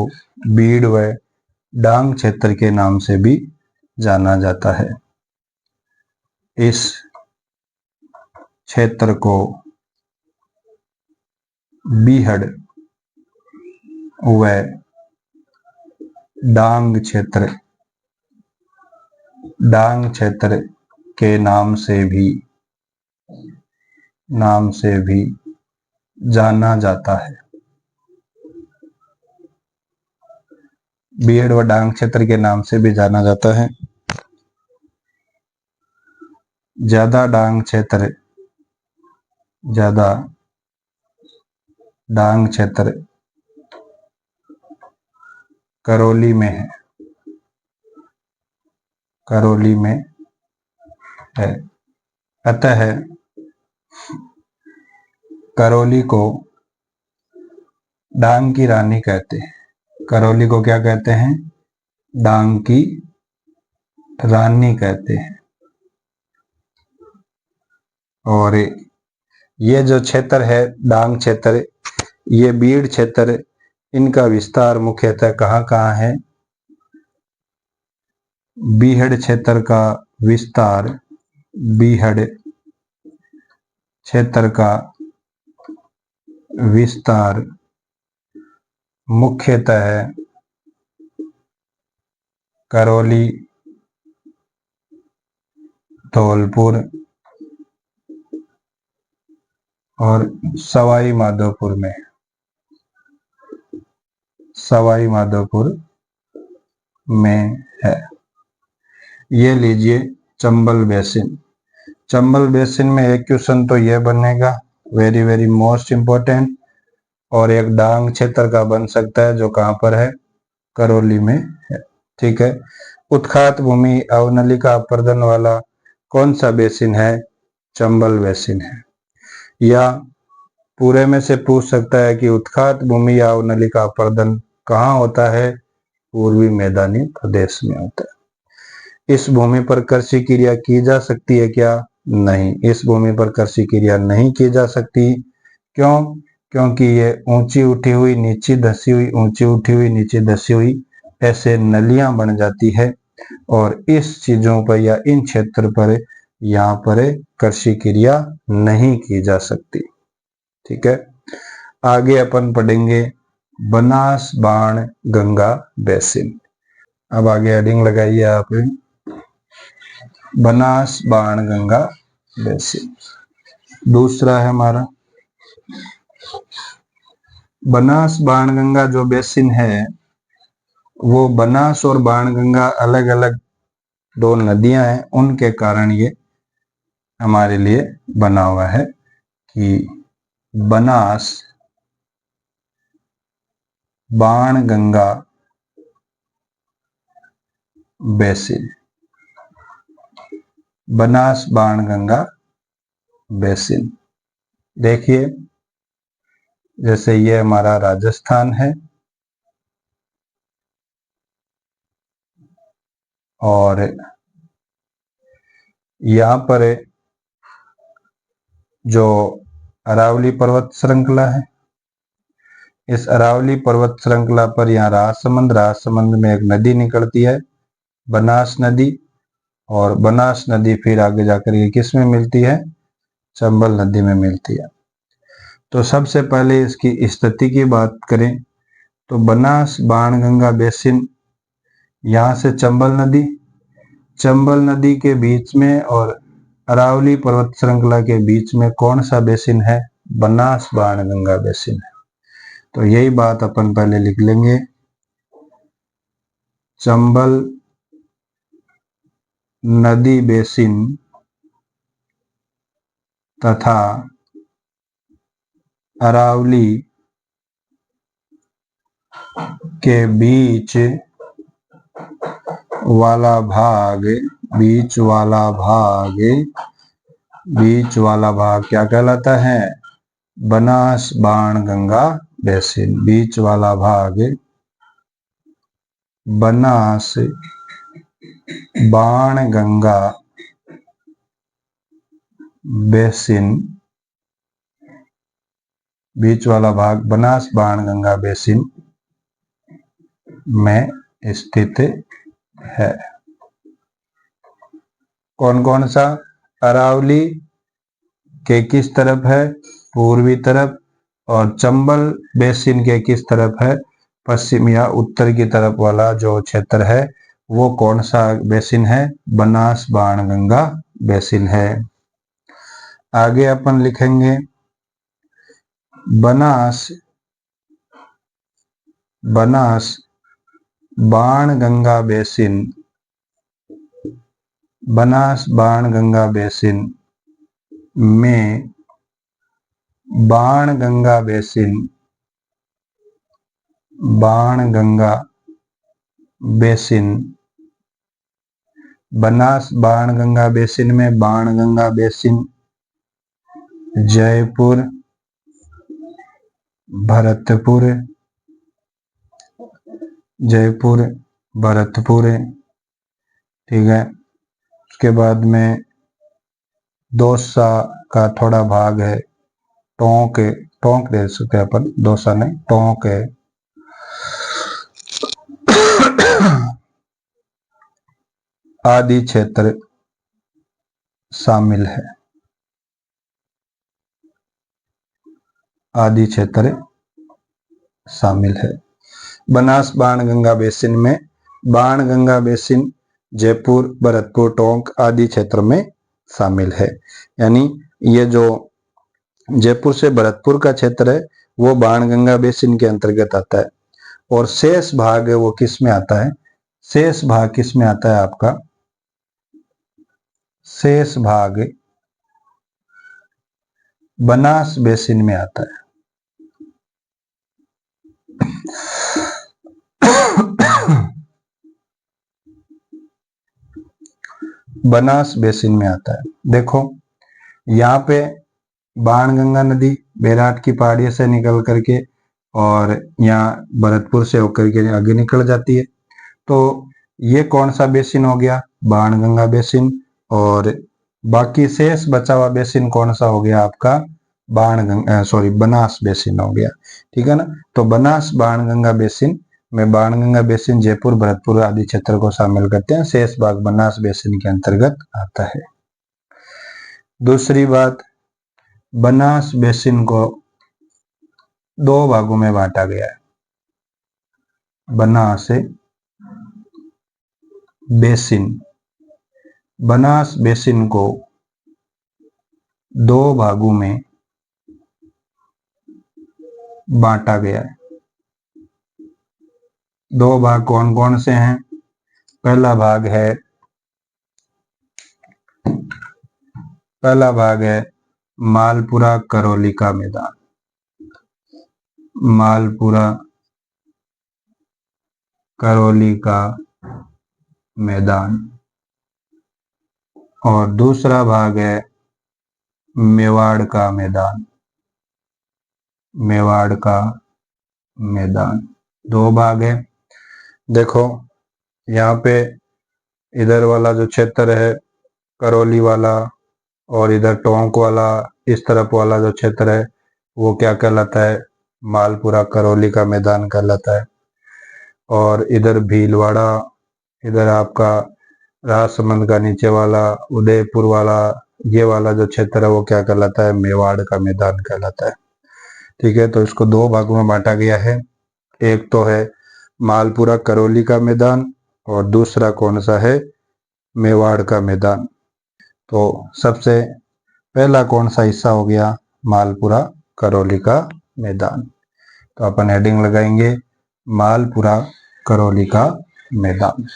बीड़ व डांग क्षेत्र के नाम से भी जाना जाता है। इस क्षेत्र को बीहड़ व डांग क्षेत्र के नाम से भी जाना जाता है। बीहड़ व डांग क्षेत्र के नाम से भी जाना जाता है। ज्यादा डांग क्षेत्र करौली में है। करौली में है। अतः करौली को डांग की रानी कहते हैं। करौली को क्या कहते हैं? डांग की रानी कहते हैं। और ये जो क्षेत्र है डांग क्षेत्र, ये बीड़ क्षेत्र, इनका विस्तार मुख्यतः कहाँ कहाँ है? बीहड़ क्षेत्र का विस्तार, बीहड़ क्षेत्र का विस्तार मुख्यतः करौली, धौलपुर और सवाई माधोपुर में है। ये लीजिए चंबल बेसिन। चंबल बेसिन में एक क्वेश्चन तो यह बनेगा, वेरी वेरी मोस्ट इंपॉर्टेंट, और एक डांग क्षेत्र का बन सकता है, जो कहाँ पर है, करौली में है। ठीक है। उत्खात भूमि अवनलिका अपर्दन वाला कौन सा बेसिन है, चंबल बेसिन है। या पूरे में से पूछ सकता है कि उत्खात भूमि या अवनलिका अपर्दन कहाँ होता है, पूर्वी मैदानी प्रदेश में होता है। इस भूमि पर कृषि क्रिया की जा सकती है क्या, नहीं, इस भूमि पर कृषि क्रिया नहीं की जा सकती। क्यों, क्योंकि ये ऊंची उठी हुई नीची धसी हुई, ऊंची उठी हुई नीची धसी हुई ऐसे नलियां बन जाती है, और इस चीजों पर या इन क्षेत्र पर यहाँ पर कृषि क्रिया नहीं की जा सकती। ठीक है। आगे अपन पढ़ेंगे बनास बाण गंगा बेसिन। अब आगे हेडिंग लगाइए आप, बनास बाण गंगा बेसिन। दूसरा है हमारा बनास बाणगंगा जो बेसिन है, वो बनास और बाणगंगा अलग अलग दो नदियां हैं, उनके कारण ये हमारे लिए बना हुआ है कि बनास बाणगंगा बेसिन, बनास बाणगंगा बेसिन। देखिए, जैसे ये हमारा राजस्थान है और यहाँ पर जो अरावली पर्वत श्रृंखला है, इस अरावली पर्वत श्रृंखला पर यहाँ राजसमंद में एक नदी निकलती है, बनास नदी, और बनास नदी फिर आगे जाकर ये किस में मिलती है, चंबल नदी में मिलती है। तो सबसे पहले इसकी स्थिति की बात करें तो बनास बाणगंगा बेसिन, यहाँ से चंबल नदी के बीच में और अरावली पर्वत श्रृंखला के बीच में कौन सा बेसिन है, बनास बाणगंगा बेसिन है। तो यही बात अपन पहले लिख लेंगे, चंबल नदी बेसिन तथा अरावली के बीच वाला भाग क्या कहलाता है, बनास बाणगंगा बेसिन। बीच वाला भाग बनास बाणगंगा बेसिन, बीच वाला भाग बनास बाणगंगा बेसिन में स्थित है। कौन कौन सा, अरावली के किस तरफ है, पूर्वी तरफ, और चंबल बेसिन के किस तरफ है, पश्चिम या उत्तर की तरफ वाला जो क्षेत्र है वो कौन सा बेसिन है, बनास बाणगंगा बेसिन है। आगे अपन लिखेंगे बनास बाणगंगा बेसिन, बनास बाणगंगा बेसिन में बाणगंगा बेसिन, बनास बाणगंगा बेसिन में बाणगंगा बेसिन जयपुर, भरतपुर, ठीक है। उसके बाद में दौसा का थोड़ा भाग है, टोंक दे सकते हैं अपन, दौसा नहीं, टोंक है, आदि क्षेत्र शामिल है, आदि क्षेत्र शामिल है। बनास बाणगंगा बेसिन में बाणगंगा बेसिन जयपुर, भरतपुर, टोंक आदि क्षेत्र में शामिल है। यानी ये जो जयपुर से भरतपुर का क्षेत्र है वो बाणगंगा बेसिन के अंतर्गत आता है, और शेष भाग है वो किस में आता है, शेष भाग किस में आता है आपका, शेष भाग बनास बेसिन में आता है। बनास बेसिन में आता है। देखो यहाँ पे बाणगंगा नदी बैराट की पहाड़ियों से निकल करके और यहाँ भरतपुर से होकर के आगे निकल जाती है। तो ये कौन सा बेसिन हो गया? बाणगंगा बेसिन। और बाकी शेष बचा हुआ बेसिन कौन सा हो गया आपका? बनास बेसिन हो गया। ठीक है ना। तो बनास बाणगंगा बेसिन में बाणगंगा बेसिन जयपुर भरतपुर आदि क्षेत्र को शामिल करते हैं। शेष भाग बनास बेसिन के अंतर्गत आता है। दूसरी बात, बनास बेसिन को दो भागों में बांटा गया है। बनास बेसिन, बनास बेसिन को दो भागों में बांटा गया है। दो भाग कौन कौन से हैं? पहला भाग है मालपुरा करौली का मैदान। मालपुरा करौली का मैदान। और दूसरा भाग है मेवाड़ का मैदान। मेवाड़ का मैदान। दो भाग है। देखो यहाँ पे इधर वाला जो क्षेत्र है करौली वाला और इधर टोंक वाला, इस तरफ वाला जो क्षेत्र है वो क्या कहलाता है? मालपुरा करौली का मैदान कहलाता है। और इधर भीलवाड़ा, इधर आपका राजसमंद का नीचे वाला, उदयपुर वाला, ये वाला जो क्षेत्र है वो क्या कहलाता है? मेवाड़ का मैदान कहलाता है। ठीक है। तो इसको दो भागों में बांटा गया है। एक तो है मालपुरा करौली का मैदान और दूसरा कौन सा है? मेवाड़ का मैदान। तो सबसे पहला कौन सा हिस्सा हो गया? मालपुरा करौली का मैदान। तो अपन हेडिंग लगाएंगे मालपुरा करौली का मैदान।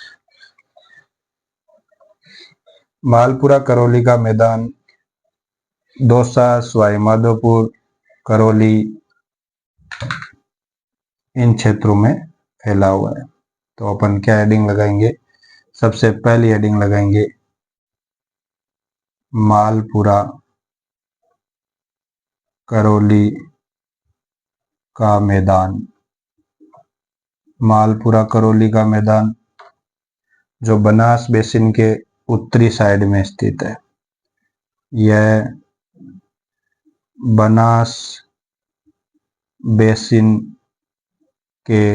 मालपुरा करौली का मैदान दौसा, सवाई माधोपुर, करौली इन क्षेत्रों में फैला हुआ है। तो अपन क्या हेडिंग लगाएंगे? सबसे पहली हेडिंग लगाएंगे मालपुरा करौली का मैदान। मालपुरा करौली का मैदान जो बनास बेसिन के उत्तरी साइड में स्थित है। यह बनास बेसिन के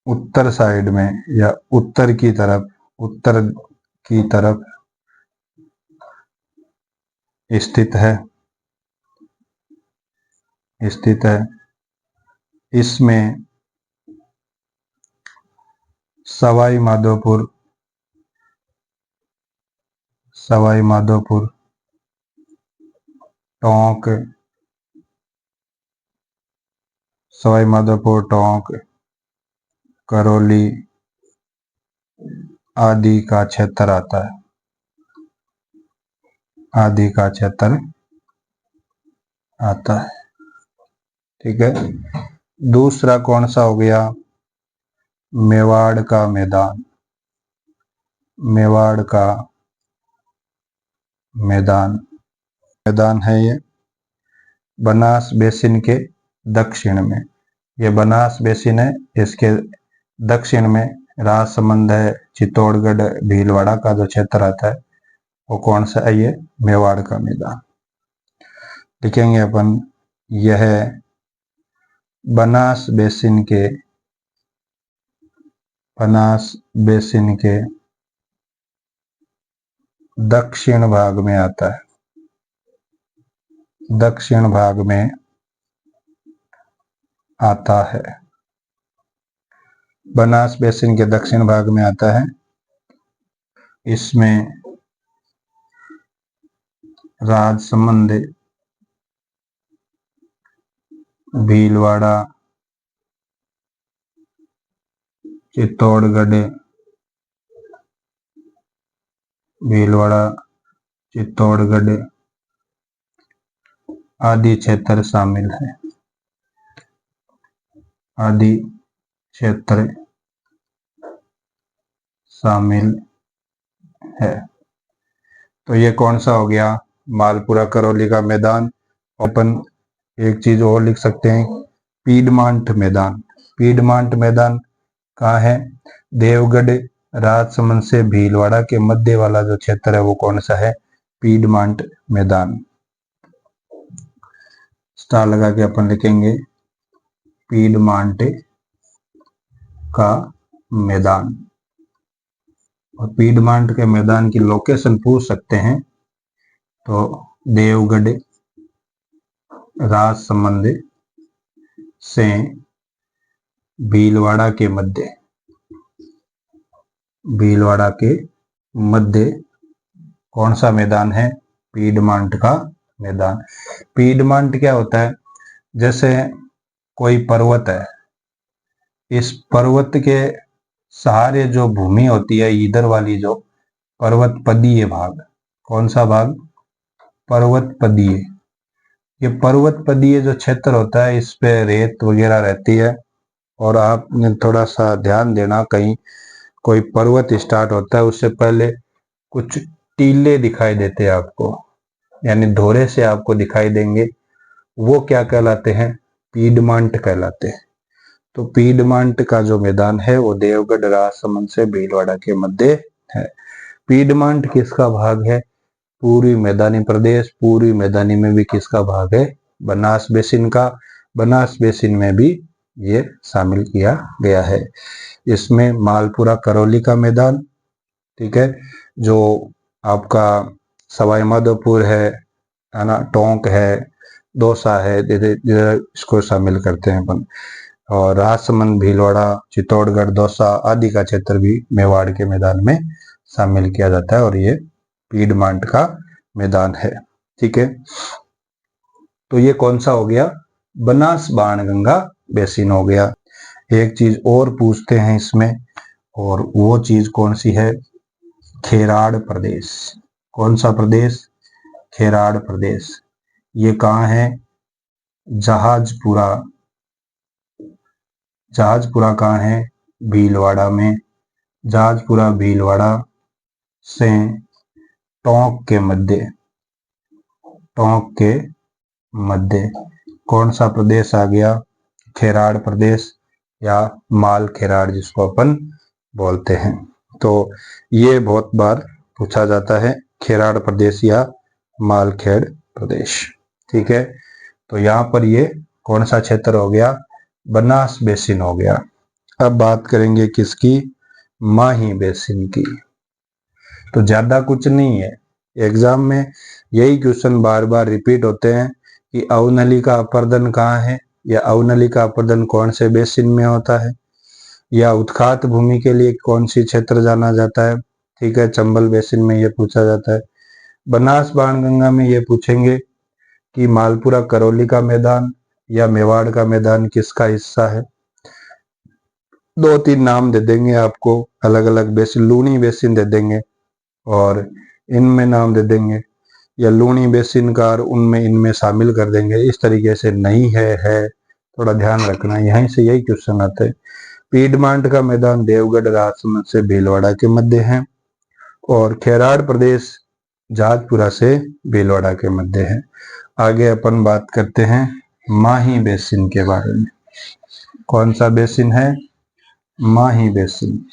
उत्तर साइड में या उत्तर की तरफ स्थित है। इसमें सवाई माधोपुर, टोंक, करौली आदि का क्षेत्र आता है। ठीक है। दूसरा कौन सा हो गया? मेवाड़ का मैदान। मेवाड़ का मैदान है ये बनास बेसिन के दक्षिण में। ये बनास बेसिन है, इसके दक्षिण में राजसमंद है, चित्तौड़गढ़, भीलवाड़ा का जो क्षेत्र आता है वो कौन सा है? ये मेवाड़ का मैदान। लिखेंगे अपन, यह बनास बेसिन के दक्षिण भाग में आता है। बनास बेसिन के दक्षिण भाग में आता है। इसमें राजसमंद, भीलवाड़ा, चित्तौड़गढ़ आदि क्षेत्र शामिल है। क्षेत्र शामिल है। तो ये कौन सा हो गया? मालपुरा करौली का मैदान। अपन एक चीज और लिख सकते हैं, पीडमांट मैदान। पीडमांट मैदान कहाँ है? देवगढ़ राजसमंद से भीलवाड़ा के मध्य वाला जो क्षेत्र है वो कौन सा है? पीडमांट मैदान। स्टार लगा के अपन लिखेंगे पीडमांट का मैदान। और पीडमांट के मैदान की लोकेशन पूछ सकते हैं तो देवगढ़ राजसमंद से भीलवाड़ा के मध्य, भीलवाड़ा के मध्य कौन सा मैदान है? पीडमांट का मैदान। पीडमांट क्या होता है? जैसे कोई पर्वत है, इस पर्वत के सहारे जो भूमि होती है, इधर वाली जो पर्वत पदीय भाग, कौन सा भाग? पर्वत पदीय। ये पर्वत पदीय जो क्षेत्र होता है इस पे रेत वगैरह रहती है। और आपने थोड़ा सा ध्यान देना, कहीं कोई पर्वत स्टार्ट होता है उससे पहले कुछ टीले दिखाई देते हैं आपको, यानी धोरे से आपको दिखाई देंगे, वो क्या कहलाते हैं? पीडमांट कहलाते हैं। तो पीडमांट का जो मैदान है वो देवगढ़ राजसमंद से भीलवाड़ा के मध्य है। पीडमांट किसका भाग है? पूर्वी मैदानी प्रदेश। पूर्वी मैदानी में भी किसका भाग है? बनास बेसिन का। बनास बेसिन में भी ये शामिल किया गया है। इसमें मालपुरा करौली का मैदान, ठीक है, जो आपका सवाई माधोपुर है ना, टोंक है, दौसा है, इसको शामिल करते हैं अपन। और राजसमंद, भीलवाड़ा, चित्तौड़गढ़, दौसा आदि का क्षेत्र भी मेवाड़ के मैदान में शामिल किया जाता है और ये पीडमांट का मैदान है। ठीक है, तो ये कौन सा हो गया? बनास बाणगंगा बेसिन हो गया। एक चीज और पूछते हैं इसमें, और वो चीज कौन सी है? खेराड़ प्रदेश। कौन सा प्रदेश? खेराड़ प्रदेश। ये कहाँ है? जहाजपुरा। जहाजपुरा कहाँ है? भीलवाड़ा में। जहाजपुरा भीलवाड़ा से टोंक के मध्य, टोंक के मध्य कौन सा प्रदेश आ गया? खेराड़ प्रदेश या माल खेराड़ जिसको अपन बोलते हैं। तो ये बहुत बार पूछा जाता है, खेराड़ प्रदेश या मालखेड़ प्रदेश। ठीक है, तो यहाँ पर ये कौन सा क्षेत्र हो गया? बनास बेसिन हो गया। अब बात करेंगे किसकी? माही बेसिन की। तो ज्यादा कुछ नहीं है, एग्जाम में यही क्वेश्चन बार बार रिपीट होते हैं कि अवनली का अपर्दन कहाँ है, या अवनली का अपर्दन कौन से बेसिन में होता है, या उत्खात भूमि के लिए कौन सी क्षेत्र जाना जाता है। ठीक है, चंबल बेसिन में ये पूछा जाता है। बनास बाणगंगा में ये पूछेंगे कि मालपुरा करौली का मैदान या मेवाड़ का मैदान किसका हिस्सा है। दो तीन नाम दे देंगे आपको, अलग अलग बेसिन, लूनी बेसिन दे देंगे और इनमें नाम दे देंगे, या लूनी बेसिन का और उनमें इनमें शामिल कर देंगे। इस तरीके से नहीं है, थोड़ा ध्यान रखना, यहीं से यही क्वेश्चन आते हैं। पीडमांट का मैदान देवगढ़ राजसमंद से भीलवाड़ा के मध्य है और खेराड़ प्रदेश जहाजपुरा से भीलवाड़ा के मध्य है। आगे अपन बात करते हैं माही बेसिन के बारे में। कौन सा बेसिन है? माही बेसिन।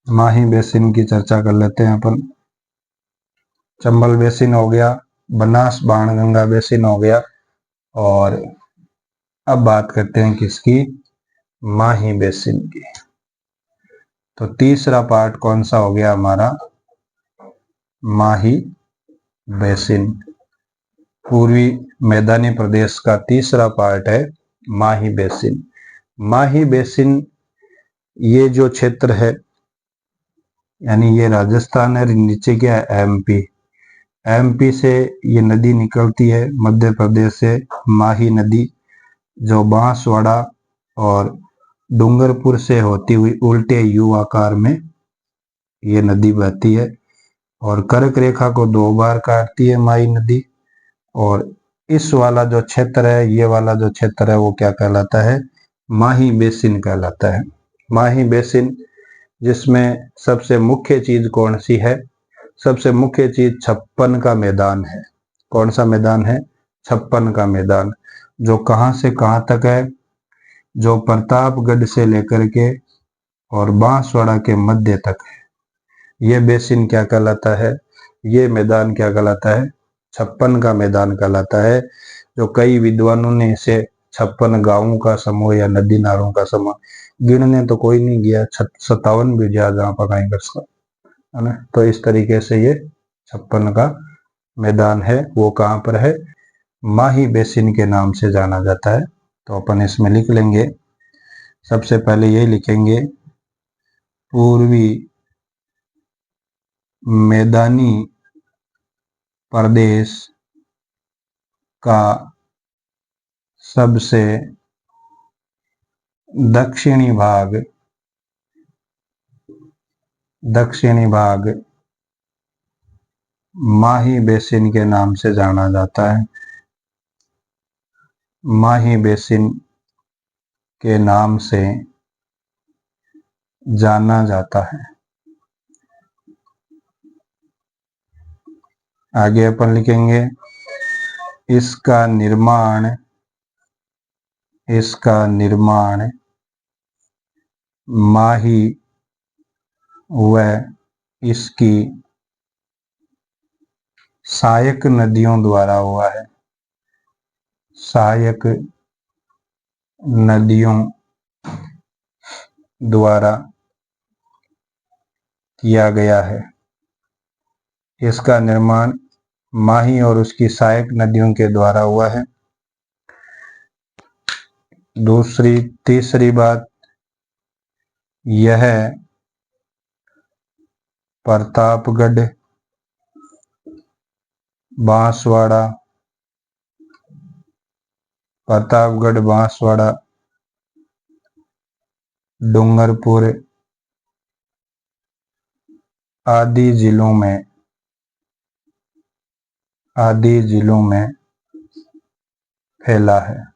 माही बेसिन की चर्चा कर लेते हैं अपन। चंबल बेसिन हो गया, बनास बाणगंगा बेसिन हो गया, और अब बात करते हैं किसकी? माही बेसिन की। तो तीसरा पार्ट कौन सा हो गया हमारा? माही बेसिन। पूर्वी मैदानी प्रदेश का तीसरा पार्ट है माही बेसिन। माही बेसिन ये जो क्षेत्र है, यानी ये राजस्थान है, नीचे क्या है? एमपी। एमपी से ये नदी निकलती है मध्य प्रदेश से, माही नदी, जो बांसवाड़ा और डूंगरपुर से होती हुई उल्टे यू आकार में ये नदी बहती है और कर्क रेखा को दो बार काटती है माही नदी, और इस वाला जो क्षेत्र है, ये वाला जो क्षेत्र है, वो क्या कहलाता है? माही बेसिन कहलाता है। माही बेसिन, जिसमें सबसे मुख्य चीज कौन सी है? सबसे मुख्य चीज 56 का मैदान है। कौन सा मैदान है? 56 का मैदान, जो कहां से कहां तक है? जो प्रतापगढ़ से लेकर के और बांसवाड़ा के मध्य तक है। ये बेसिन क्या कहलाता है? ये मैदान क्या कहलाता है? 56 का मैदान कहलाता है, जो कई विद्वानों ने इसे 56 गांवों का समूह या नदी नालों का समूह, गिनने तो कोई नहीं गया, 57 भी ज्यादा पकाई कर सकता है ना। तो इस तरीके से ये 56 का मैदान है, वो कहाँ पर है? माही बेसिन के नाम से जाना जाता है। तो अपन इसमें लिख लेंगे, सबसे पहले ये लिखेंगे, पूर्वी मैदानी प्रदेश का सबसे दक्षिणी भाग माही बेसिन के नाम से जाना जाता है। माही बेसिन के नाम से जाना जाता है। आगे अपन लिखेंगे, इसका निर्माण माही व इसकी सहायक नदियों द्वारा हुआ है। सहायक नदियों द्वारा किया गया है। इसका निर्माण माही और उसकी सहायक नदियों के द्वारा हुआ है। तीसरी बात, यह प्रतापगढ़, बांसवाड़ा, डूंगरपुर आदि जिलों में फैला है।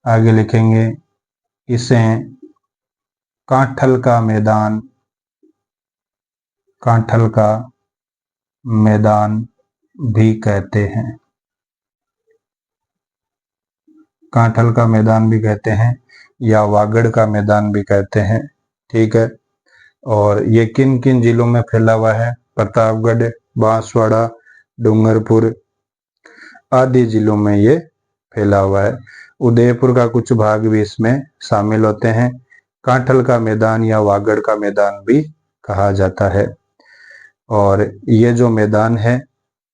आगे लिखेंगे, इसे कांठल का मैदान भी कहते हैं। कांठल का मैदान भी कहते हैं या वागड़ का मैदान भी कहते हैं। ठीक है। और ये किन किन जिलों में फैला हुआ है? प्रतापगढ़, बांसवाड़ा, डूंगरपुर आदि जिलों में ये फैला हुआ है। उदयपुर का कुछ भाग भी इसमें शामिल होते हैं। कांठल का मैदान या वागड़ का मैदान भी कहा जाता है। और ये जो मैदान है,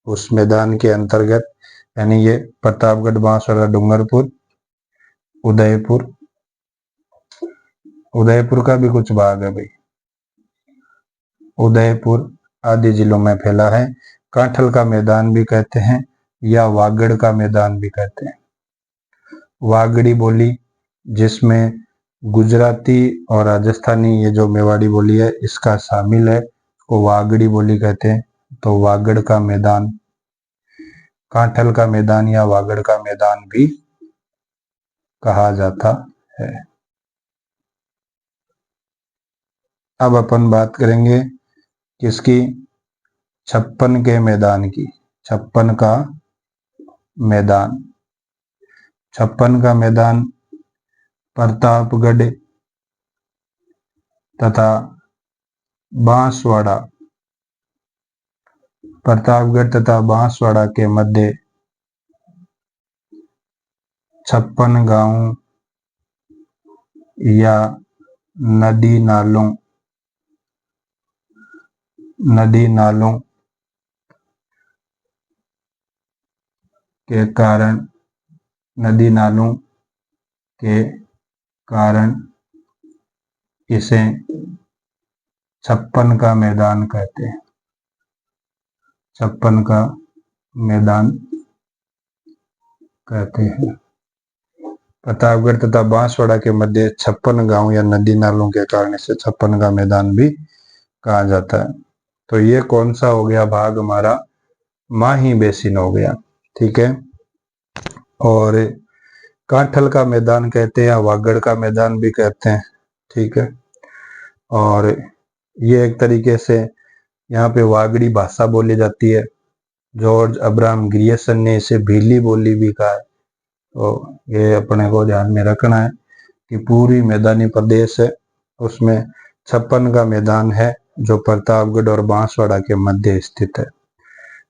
उस मैदान के अंतर्गत, यानी ये प्रतापगढ़, बांसवाड़ा, डूंगरपुर, उदयपुर का भी कुछ भाग है भाई, उदयपुर आदि जिलों में फैला है। कांठल का मैदान भी कहते हैं या वागड़ का मैदान भी कहते हैं। वागड़ी बोली, जिसमें गुजराती और राजस्थानी, ये जो मेवाड़ी बोली है, इसका शामिल है, को वागड़ी बोली कहते हैं। तो वागड़ का मैदान, कांठल का मैदान या वागड़ का मैदान भी कहा जाता है। अब अपन बात करेंगे किसकी? 56 के मैदान की। 56 का मैदान, 56 का मैदान प्रतापगढ़ तथा बांसवाड़ा के मध्य 56 गांवों या नदी नालों के कारण इसे 56 का मैदान कहते हैं। 56 का मैदान कहते हैं। प्रतापगढ़ तथा बांसवाड़ा के मध्य 56 गांव या नदी नालों के कारण इसे 56 का मैदान भी कहा जाता है। तो ये कौन सा हो गया भाग हमारा, माही बेसिन हो गया। ठीक है। और कांठल का मैदान कहते हैं या वागड़ का मैदान भी कहते हैं। ठीक है। और ये एक तरीके से यहाँ पे वागड़ी भाषा बोली जाती है। जॉर्ज अब्राहम ग्रियर्सन ने इसे भीली बोली भी कहा है। तो ये अपने को ध्यान में रखना है कि पूरी मैदानी प्रदेश है, उसमें 56 का मैदान है जो प्रतापगढ़ और बांसवाड़ा के मध्य स्थित है।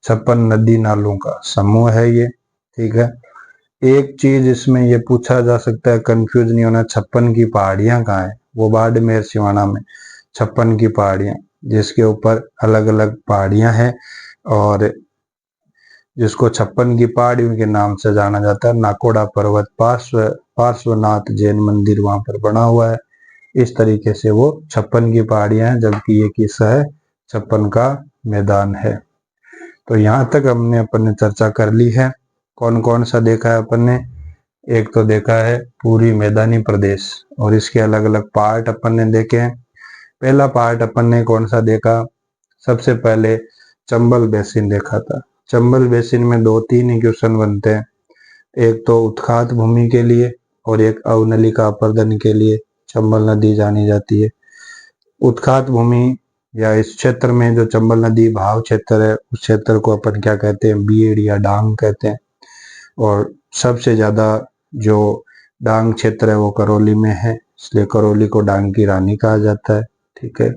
56 नदी नालों का समूह है ये। ठीक है। एक चीज इसमें ये पूछा जा सकता है, कंफ्यूज नहीं होना, 56 की पहाड़ियां कहाँ है? वो बाड़मेर सिवाना में 56 की पहाड़ियां, जिसके ऊपर अलग अलग पहाड़ियां हैं और जिसको 56 की पहाड़ियों के नाम से जाना जाता है। नाकोड़ा पर्वत पार्श्वनाथ जैन मंदिर वहां पर बना हुआ है। इस तरीके से वो 56 की पहाड़ियां हैं, जबकि ये किस्सा है 56 का मैदान है। तो यहाँ तक हमने अपन ने चर्चा कर ली है। कौन कौन सा देखा है अपन ने? एक तो देखा है पूरी मैदानी प्रदेश और इसके अलग अलग पार्ट अपन ने देखे हैं। पहला पार्ट अपन ने कौन सा देखा? सबसे पहले चंबल बेसिन देखा था। चंबल बेसिन में 2-3 इक्वेशन बनते हैं, एक तो उत्खात भूमि के लिए और एक अवनलिका अपर्दन के लिए चंबल नदी जानी जाती है। उत्खात भूमि या इस क्षेत्र में जो चंबल नदी भाव क्षेत्र है, उस क्षेत्र को अपन क्या कहते हैं? बीड़ या डांग कहते हैं। और सबसे ज्यादा जो डांग क्षेत्र है वो करौली में है, इसलिए करौली को डांग की रानी कहा जाता है। ठीक है।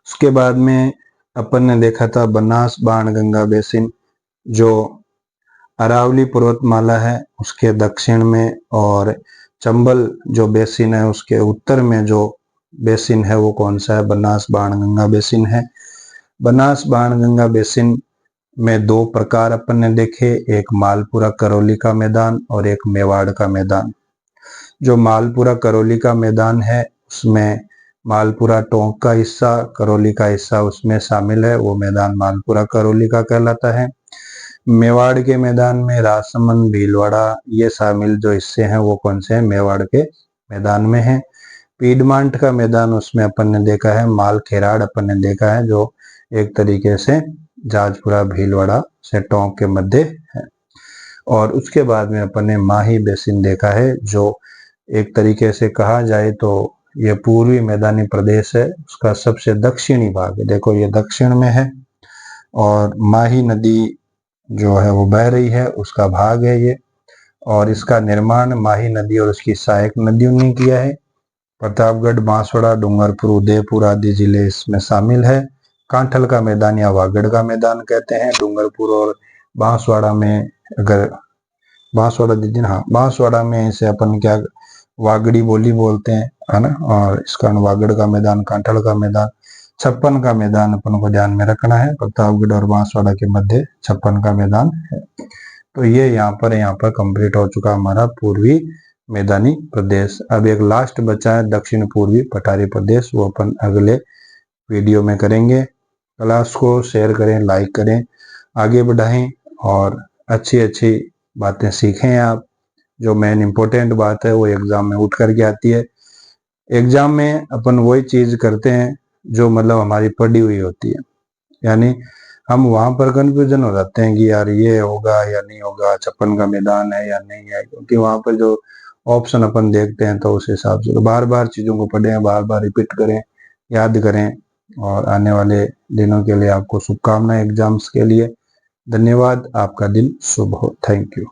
उसके बाद में अपन ने देखा था बनास बाणगंगा बेसिन, जो अरावली पर्वतमाला है उसके दक्षिण में, और चंबल जो बेसिन है उसके उत्तर में जो बेसिन है वो कौन सा है? बनास बाणगंगा बेसिन है। बनास बाणगंगा बेसिन में 2 प्रकार अपन ने देखे, एक मालपुरा करौली का मैदान और एक मेवाड़ का मैदान। जो मालपुरा करौली का मैदान है उसमें मालपुरा टोंक का हिस्सा, करौली का हिस्सा उसमें शामिल है, वो मैदान मालपुरा करौली का कहलाता है। मेवाड़ के मैदान में राजसमंद भीलवाड़ा ये शामिल जो हिस्से हैं वो कौन से हैं? मेवाड़ के मैदान में है। पीडमांट का मैदान उसमें अपन ने देखा है मालखेराड़ अपन ने देखा है, जो एक तरीके से जाजपुरा भीलवाड़ा से टोंक के मध्य है। और उसके बाद में अपन ने माही बेसिन देखा है, जो एक तरीके से कहा जाए तो ये पूर्वी मैदानी प्रदेश है, उसका सबसे दक्षिणी भाग है। देखो ये दक्षिण में है और माही नदी जो है वो बह रही है, उसका भाग है ये। और इसका निर्माण माही नदी और उसकी सहायक नदियों ने किया है। प्रतापगढ़, बांसवाड़ा, डूंगरपुर, उदयपुर आदि जिले इसमें शामिल है। कांठल का मैदान या वागड़ का मैदान कहते हैं। डूंगरपुर और बांसवाड़ा में, अगर बांसवाड़ा दीजिए, हाँ बांसवाड़ा में इसे अपन क्या वागड़ी बोली बोलते हैं, है ना। और इसका वागड़ का मैदान, कांठल का मैदान, 56 का मैदान अपन को ध्यान में रखना है। प्रतापगढ़ और बांसवाड़ा के मध्य 56 का मैदान है। तो ये यहाँ पर कंप्लीट हो चुका हमारा पूर्वी मैदानी प्रदेश। अब एक लास्ट बचा है दक्षिण पूर्वी पठारी प्रदेश, वो अपन अगले वीडियो में करेंगे। क्लास को शेयर करें, लाइक करें, आगे बढ़ाएं और अच्छी अच्छी बातें सीखें आप। जो मेन इम्पोर्टेंट बात है वो एग्जाम में उठ करके आती है। एग्जाम में अपन वही चीज करते हैं जो मतलब हमारी पढ़ी हुई होती है, यानी हम वहां पर कंफ्यूजन हो जाते हैं कि यार ये होगा या नहीं होगा, 56 का मैदान है या नहीं है, क्योंकि वहां पर जो ऑप्शन अपन देखते हैं तो उस हिसाब से। तो बार बार चीजों को पढ़ें, बार बार रिपीट करें, याद करें। और आने वाले दिनों के लिए आपको शुभकामनाएं एग्जाम्स के लिए। धन्यवाद। आपका दिन शुभ हो। Thank you.